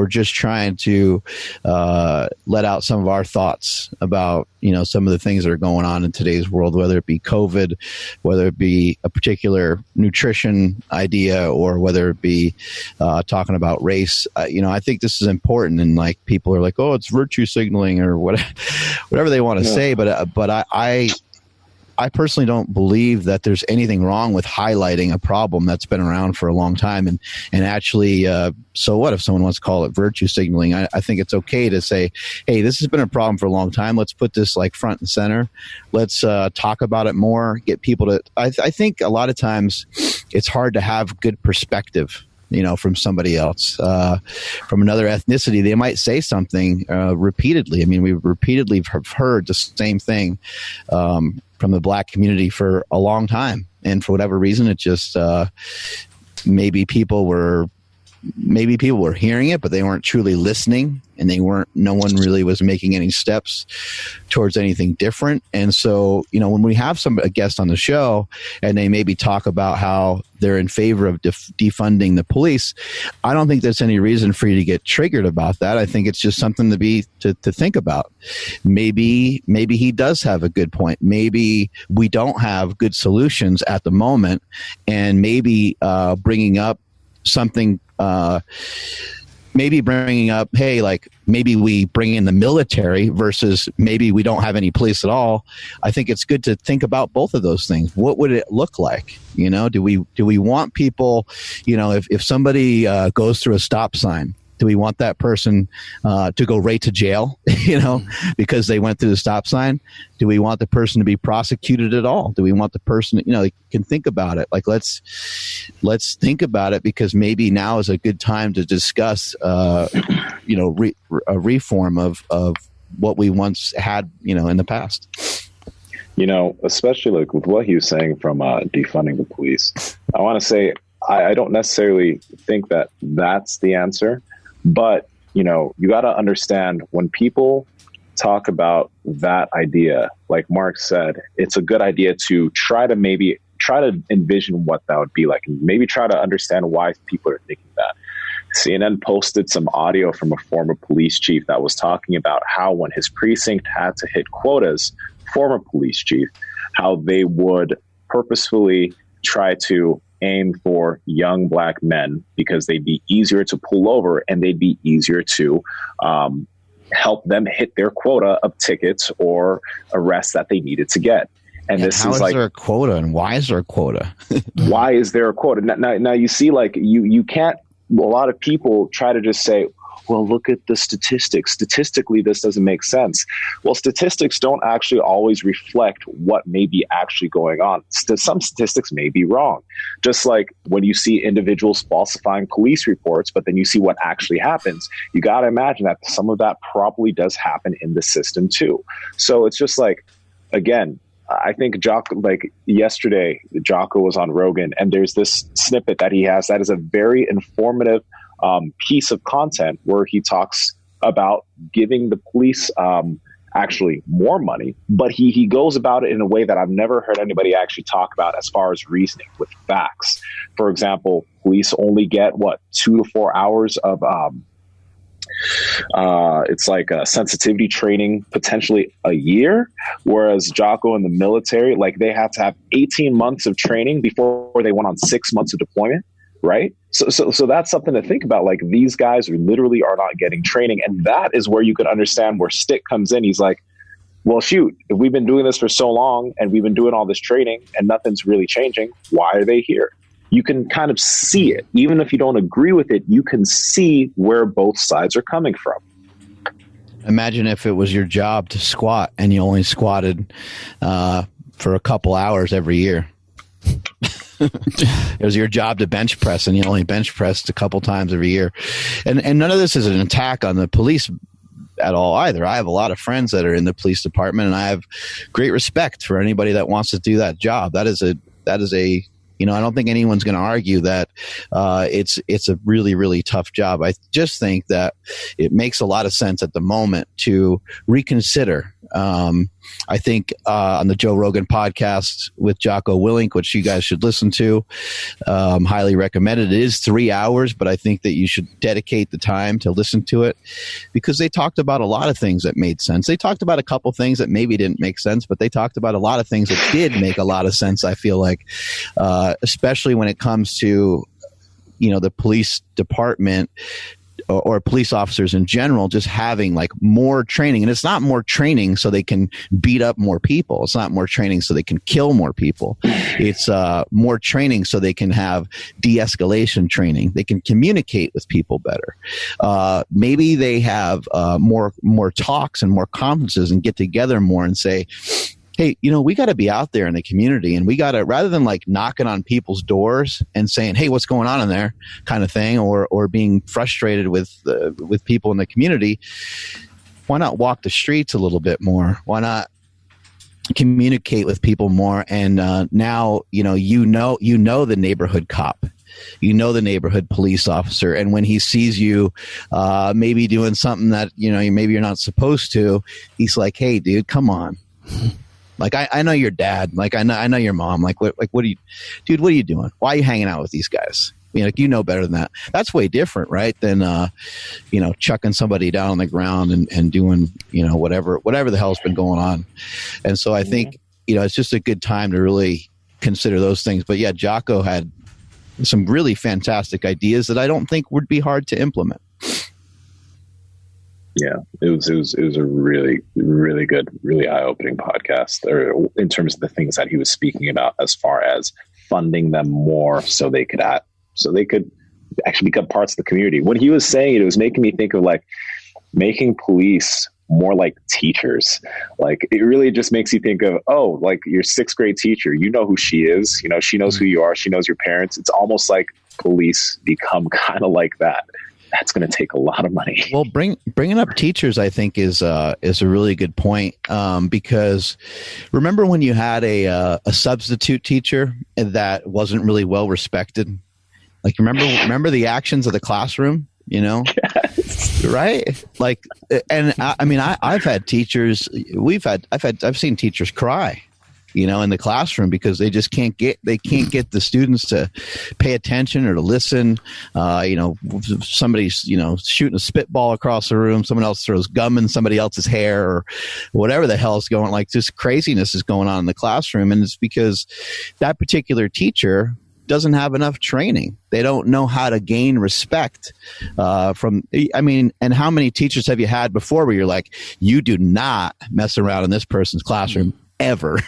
just trying to let out some of our thoughts about, some of the things that are going on in today's world, whether it be COVID, whether it be a particular nutrition idea, or whether it be talking about race. I think this is important, and like people are like, oh, it's virtue signaling or whatever they want to say. But I personally don't believe that there's anything wrong with highlighting a problem that's been around for a long time. And actually, so what if someone wants to call it virtue signaling? I think it's okay to say, hey, this has been a problem for a long time. Let's put this like front and center. Let's talk about it more, get people to, I think a lot of times it's hard to have good perspective, from somebody else, from another ethnicity. They might say something repeatedly. I mean, we repeatedly have heard the same thing from the black community for a long time. And for whatever reason, it just maybe people were hearing it, but they weren't truly listening, and no one really was making any steps towards anything different. And so, when we have a guest on the show and they maybe talk about how they're in favor of defunding the police, I don't think there's any reason for you to get triggered about that. I think it's just something to think about. Maybe he does have a good point. Maybe we don't have good solutions at the moment, and maybe bringing up something, maybe bringing up, hey, like maybe we bring in the military versus maybe we don't have any police at all. I think it's good to think about both of those things. What would it look like? Do we want people, if somebody goes through a stop sign, do we want that person to go right to jail, because they went through the stop sign? Do we want the person to be prosecuted at all? Do we want the person, can think about it. Like, let's think about it, because maybe now is a good time to discuss, a reform of what we once had, in the past. Especially like with what he was saying from defunding the police, I want to say, I don't necessarily think that that's the answer. But, you got to understand, when people talk about that idea, like Mark said, it's a good idea to try to envision what that would be like, and maybe try to understand why people are thinking that. CNN posted some audio from a former police chief that was talking about how when his precinct had to hit quotas, former police chief, how they would purposefully try to aim for young black men because they'd be easier to pull over, and they'd be easier to help them hit their quota of tickets or arrests that they needed to get. And this how is like, there a quota, and why is there a quota? Why is there a quota? Now you see, like you can't. A lot of people try to just say, well, look at the statistics. Statistically, this doesn't make sense. Well, statistics don't actually always reflect what may be actually going on. Some statistics may be wrong. Just like when you see individuals falsifying police reports, but then you see what actually happens, you got to imagine that some of that probably does happen in the system too. So it's just like, again, I think yesterday, Jocko was on Rogan, and there's this snippet that he has that is a very informative piece of content where he talks about giving the police actually more money, but he goes about it in a way that I've never heard anybody actually talk about as far as reasoning with facts. For example, police only get 2 to 4 hours of it's like a sensitivity training potentially a year, whereas Jocko in the military, like they have to have 18 months of training before they went on 6 months of deployment. Right. So that's something to think about. Like, these guys literally are not getting training. And that is where you could understand where Stick comes in. He's like, well, shoot, if we've been doing this for so long and we've been doing all this training and nothing's really changing, why are they here? You can kind of see it. Even if you don't agree with it, you can see where both sides are coming from. Imagine if it was your job to squat and you only squatted for a couple hours every year. It was your job to bench press, and you only bench pressed a couple times every year. And none of this is an attack on the police at all either. I have a lot of friends that are in the police department, and I have great respect for anybody that wants to do that job. That is a I don't think anyone's going to argue that it's a really, really tough job. I just think that it makes a lot of sense at the moment to reconsider. I think on the Joe Rogan podcast with Jocko Willink, which you guys should listen to, highly recommended. It is 3 hours, but I think that you should dedicate the time to listen to it because they talked about a lot of things that made sense. They talked about a couple things that maybe didn't make sense, but they talked about a lot of things that did make a lot of sense, I feel like, especially when it comes to, the police department or police officers in general, just having like more training. And it's not more training so they can beat up more people. It's not more training so they can kill more people. It's more training so they can have de-escalation training. They can communicate with people better. Maybe they have more talks and more conferences and get together more and say, hey, we got to be out there in the community, and we got to, rather than like knocking on people's doors and saying, hey, what's going on in there kind of thing, or being frustrated with people in the community, why not walk the streets a little bit more? Why not communicate with people more? And now, you know the neighborhood cop. You know the neighborhood police officer, and when he sees you maybe doing something that maybe you're not supposed to, he's like, hey, dude, come on. Like, I know your dad. Like, I know your mom. Like, what are you, dude? What are you doing? Why are you hanging out with these guys? You know better than that. That's way different, right? Than chucking somebody down on the ground and doing whatever the hell's been going on. And so I think it's just a good time to really consider those things. But yeah, Jocko had some really fantastic ideas that I don't think would be hard to implement. Yeah, it was a really, really good, really eye-opening podcast, or in terms of the things that he was speaking about, as far as funding them more so they could actually become parts of the community. When he was saying it was making me think of like making police more like teachers. Like, it really just makes you think of, like your sixth grade teacher, who she is, she knows who you are, she knows your parents. It's almost like police become kind of like that. That's going to take a lot of money. Well, bringing up teachers, I think, is a really good point, because remember when you had a substitute teacher that wasn't really well respected? Like, remember the actions of the classroom, yes. Right? Like, and I've had teachers. I've seen teachers cry, in the classroom because they just can't get the students to pay attention or to listen. Somebody's, shooting a spitball across the room. Someone else throws gum in somebody else's hair, or whatever the hell is going, like, this craziness is going on in the classroom. And it's because that particular teacher doesn't have enough training. They don't know how to gain respect and how many teachers have you had before where you're like, you do not mess around in this person's classroom ever.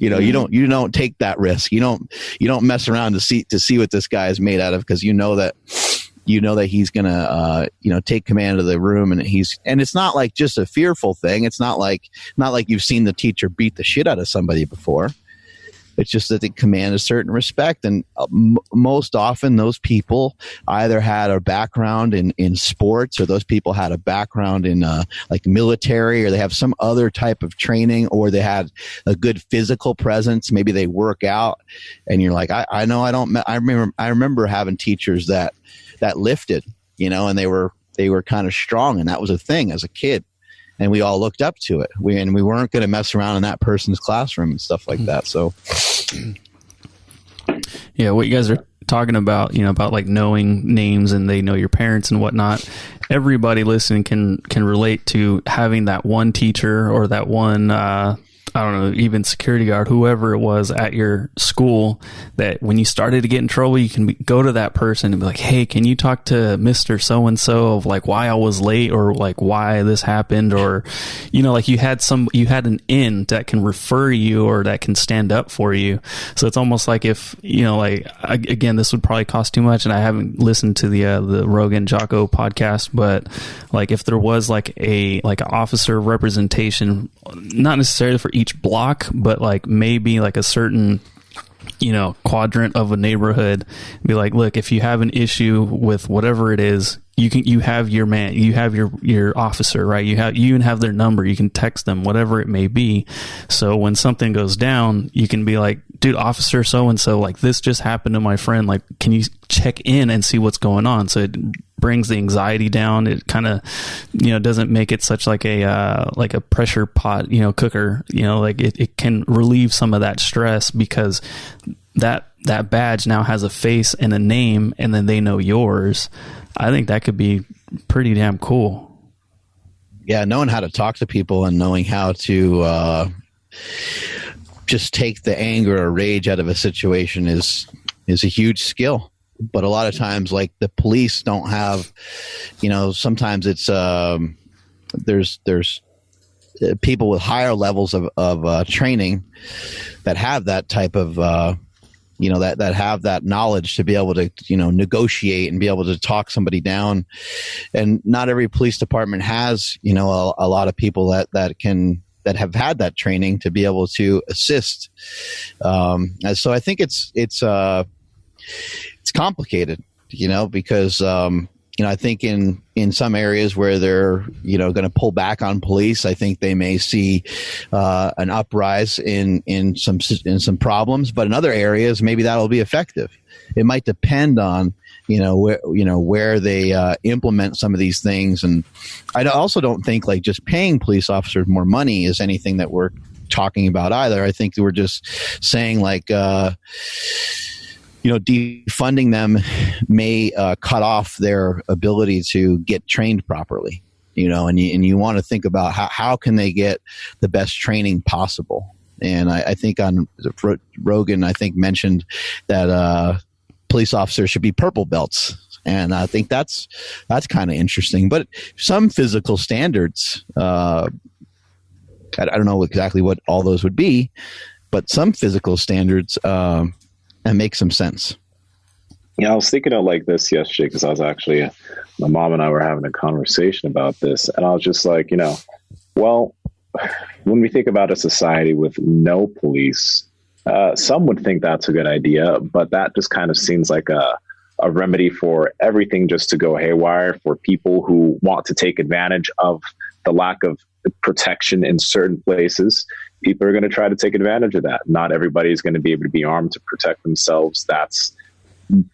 You don't take that risk. You don't mess around to see what this guy is made out of, because you know that he's gonna take command of the room, and it's not like just a fearful thing. It's not like you've seen the teacher beat the shit out of somebody before. It's just that they command a certain respect. And most often those people either had a background in sports, or those people had a background in like military, or they have some other type of training, or they had a good physical presence. Maybe they work out, and you're like, I remember having teachers that lifted, and they were kind of strong, and that was a thing as a kid. And we all looked up to it. We weren't going to mess around in that person's classroom and stuff like that. So, yeah, what you guys are talking about, about like knowing names and they know your parents and whatnot. Everybody listening can relate to having that one teacher or that one, I don't know, even security guard, whoever it was at your school, that when you started to get in trouble, you can go to that person and be like, hey, can you talk to Mr. So-and-so of like why I was late, or like why this happened, or, like you had an in that can refer you or that can stand up for you. So it's almost like if, again, this would probably cost too much, and I haven't listened to the Rogan Jocko podcast, but like if there was like an officer representation, not necessarily for each block, but like maybe like a certain quadrant of a neighborhood, be like, look, if you have an issue with whatever it is, you have your man, you have your officer, right? You even have their number. You can text them, whatever it may be. So when something goes down, you can be like, dude, officer so-and-so, like this just happened to my friend. Like, can you check in and see what's going on? So it brings the anxiety down. It kind of, doesn't make it such like a pressure pot, cooker, like it can relieve some of that stress, because that badge now has a face and a name, and then they know yours. I think that could be pretty damn cool. Yeah, knowing how to talk to people and knowing how to just take the anger or rage out of a situation is a huge skill. But a lot of times, like, the police don't have, sometimes it's there's people with higher levels of training that have that type of that have that knowledge to be able to, negotiate and be able to talk somebody down. And not every police department has, a lot of people that have had that training to be able to assist. And so I think it's complicated, because, I think in some areas where they're, going to pull back on police, I think they may see an uprise in some problems. But in other areas, maybe that'll be effective. It might depend on where they implement some of these things. And I also don't think like just paying police officers more money is anything that we're talking about either. I think we're just saying like defunding them may cut off their ability to get trained properly, and you want to think about how can they get the best training possible. And I think on Rogan, I think mentioned that police officers should be purple belts. And I think that's kind of interesting. But some physical standards, I don't know exactly what all those would be, but some physical standards and make some sense. Yeah, I was thinking of like this yesterday, because I was actually, my mom and I were having a conversation about this, and I was just like, well, when we think about a society with no police, some would think that's a good idea, but that just kind of seems like a remedy for everything just to go haywire, for people who want to take advantage of the lack of protection in certain places. People are going to try to take advantage of that. Not everybody is going to be able to be armed to protect themselves. That's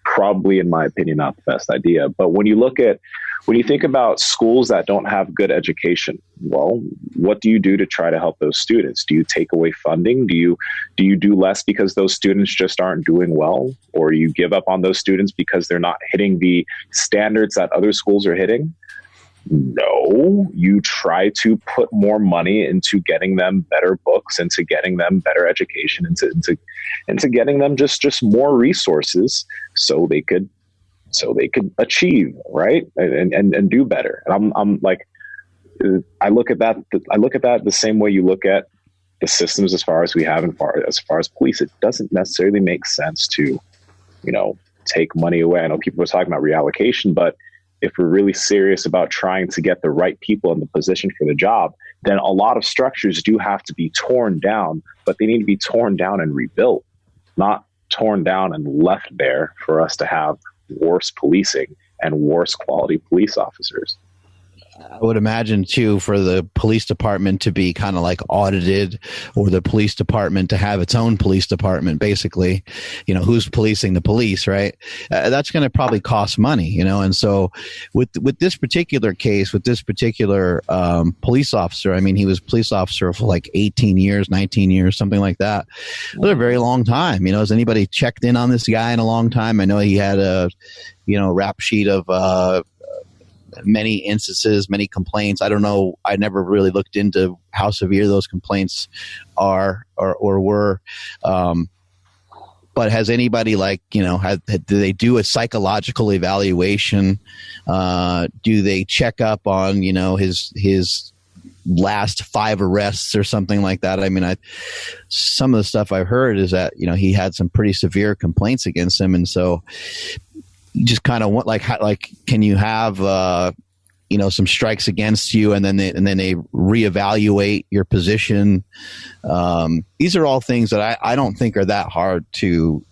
probably, in my opinion, not the best idea. But when you think about schools that don't have good education, well, what do you do to try to help those students? Do you take away funding? Do you do less because those students just aren't doing well? Or do you give up on those students because they're not hitting the standards that other schools are hitting? No, you try to put more money into getting them better books, into getting them better education, into getting them just more resources so they could achieve, right, and do better. And I'm like, I look at that the same way you look at the systems as far as we have as far as police. It doesn't necessarily make sense to take money away. I know people were talking about reallocation, but if we're really serious about trying to get the right people in the position for the job, then a lot of structures do have to be torn down, but they need to be torn down and rebuilt, not torn down and left there for us to have worse policing and worse quality police officers. I would imagine too, for the police department to be kind of like audited, or the police department to have its own police department, basically, who's policing the police, right? That's going to probably cost money, and so with this particular case, with this particular police officer, I mean, he was police officer for like 18 years, 19 years, something like that. It was a very long time. Has anybody checked in on this guy in a long time? I know he had a, rap sheet of, many instances, many complaints. I don't know. I never really looked into how severe those complaints are or were. But has anybody do they do a psychological evaluation? Do they check up on, his last 5 arrests or something like that? I mean, some of the stuff I've heard is that, he had some pretty severe complaints against him. And so just kind of want like can you have some strikes against you and then they reevaluate your position? These are all things that I don't think are that hard to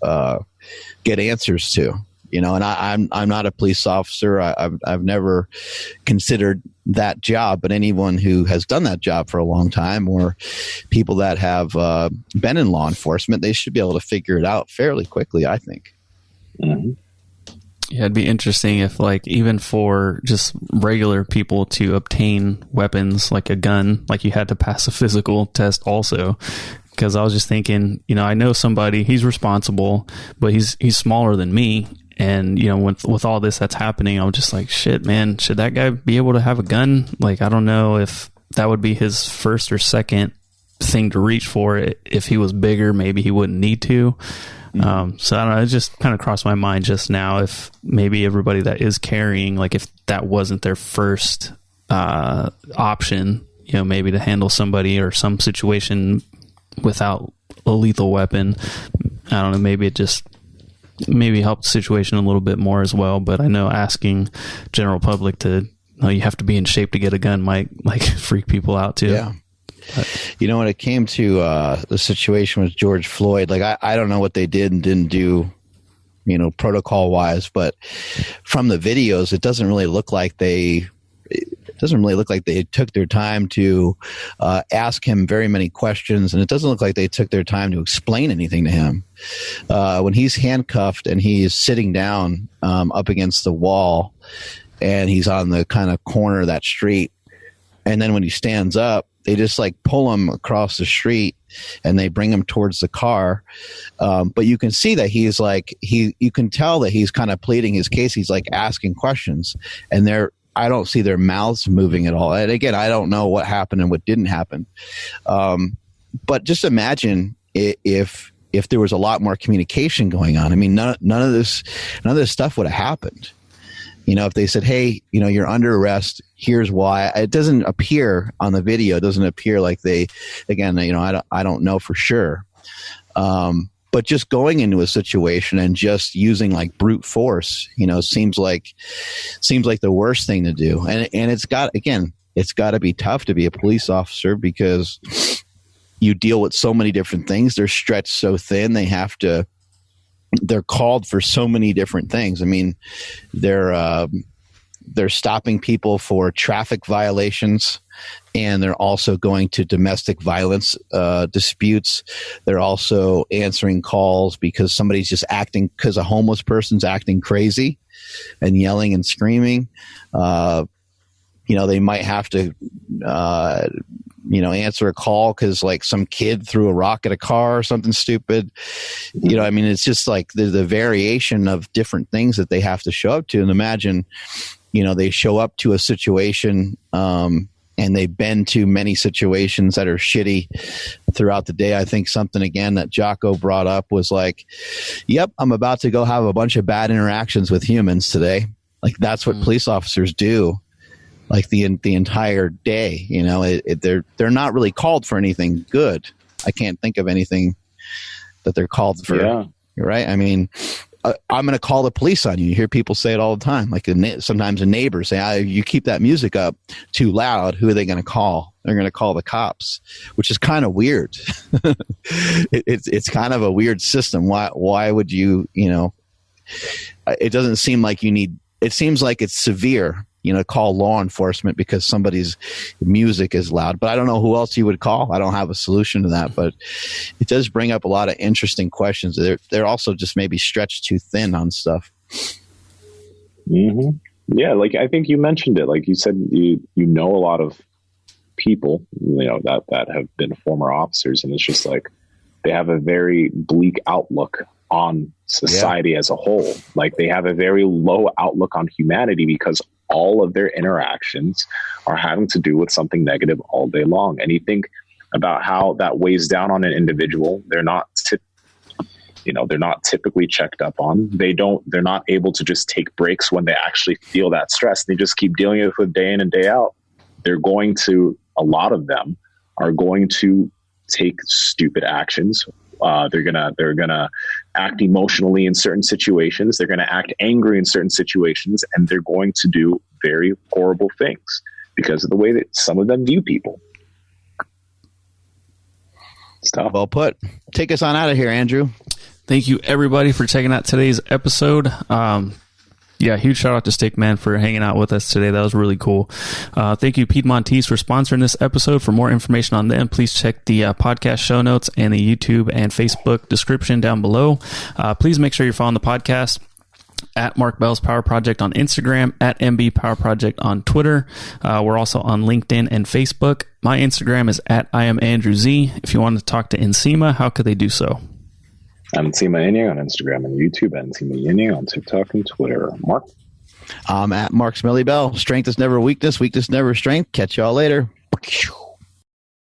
get answers to. you know, and I'm not a police officer. I've never considered that job, but anyone who has done that job for a long time, or people that have been in law enforcement, they should be able to figure it out fairly quickly, I think. Mm-hmm. Yeah, it'd be interesting if, like, even for just regular people to obtain weapons, like a gun, like you had to pass a physical test also. Because I was just thinking, you know, I know somebody, he's responsible, but he's smaller than me. And, you know, with all this that's happening, I'm just like, shit, man, should that guy be able to have a gun? Like, I don't know if that would be his first or second thing to reach for. If he was bigger, maybe he wouldn't need to. So I don't know, it just kind of crossed my mind just now if maybe everybody that is carrying, like if that wasn't their first option, you know, maybe to handle somebody or some situation without a lethal weapon. I don't know, maybe it just helped the situation a little bit more as well. But I know asking general public to, you have to be in shape to get a gun might like freak people out too. Yeah. You know, when it came to the situation with George Floyd, like I don't know what they did and didn't do, you know, protocol wise, but from the videos, it doesn't really look like they took their time to ask him very many questions, and it doesn't look like they took their time to explain anything to him. When he's handcuffed and he's sitting down up against the wall, and he's on the kind of corner of that street, and then when he stands up, they just like pull him across the street and they bring him towards the car. But you can see that he's like, you can tell that he's kind of pleading his case. He's like asking questions, and I don't see their mouths moving at all. And again, I don't know what happened and what didn't happen. But just imagine if there was a lot more communication going on. I mean, none of this stuff would have happened. You know, if they said, hey, you know, you're under arrest, here's why. It doesn't appear on the video. It doesn't appear like they, again, you know, I don't know for sure. But just going into a situation and just using like brute force, you know, seems like the worst thing to do. And it's got to be tough to be a police officer because you deal with so many different things. They're stretched so thin. They're called for so many different things. I mean, they're stopping people for traffic violations, and they're also going to domestic violence disputes. They're also answering calls because because a homeless person's acting crazy and yelling and screaming. You know, they might have to, you know, answer a call because like some kid threw a rock at a car or something stupid. You know, I mean, it's just like the variation of different things that they have to show up to. And imagine, you know, they show up to a situation and they've been to many situations that are shitty throughout the day. I think something again that Jocko brought up was like, yep, I'm about to go have a bunch of bad interactions with humans today. Like that's what police officers do. Like the entire day, you know, they're not really called for anything good. I can't think of anything that they're called for. Yeah. Right? I mean, I'm going to call the police on you. You hear people say it all the time. Like sometimes a neighbor say, you keep that music up too loud. Who are they going to call? They're going to call the cops, which is kind of weird. It's kind of a weird system. Why would you, you know, it doesn't seem like it seems like it's severe, you know, call law enforcement because somebody's music is loud. But I don't know who else you would call. I don't have a solution to that. But it does bring up a lot of interesting questions. They're also just maybe stretched too thin on stuff. Mm-hmm. Yeah, like I think you mentioned it. Like you said, you know a lot of people, you know, that have been former officers, and it's just like they have a very bleak outlook on society as a whole. Like they have a very low outlook on humanity because all of their interactions are having to do with something negative all day long. And you think about how that weighs down on an individual. They're not typically checked up on. They're not able to just take breaks when they actually feel that stress. They just keep dealing with it day in and day out. A lot of them are going to take stupid actions. They're gonna act emotionally in certain situations. They're gonna act angry in certain situations, and they're going to do very horrible things because of the way that some of them view people. It's tough. Well put. Take us on out of here, Andrew. Thank you, everybody, for checking out today's episode. Huge shout out to Stickman for hanging out with us today. That was really cool. Thank you, Piedmontese, for sponsoring this episode. For more information on them, please check the podcast show notes and the YouTube and Facebook description down below. Please make sure you're following the podcast at Mark Bell's Power Project on Instagram, at MB Power Project on Twitter. We're also on LinkedIn and Facebook. My Instagram is at I am Andrew Z. If you want to talk to Nsima, how could they do so? I'm Nsima Inyang on Instagram and YouTube, and Nsima Inyang on TikTok and Twitter. Mark? I'm at Mark Smelly Bell. Strength is never weakness. Weakness never strength. Catch y'all later.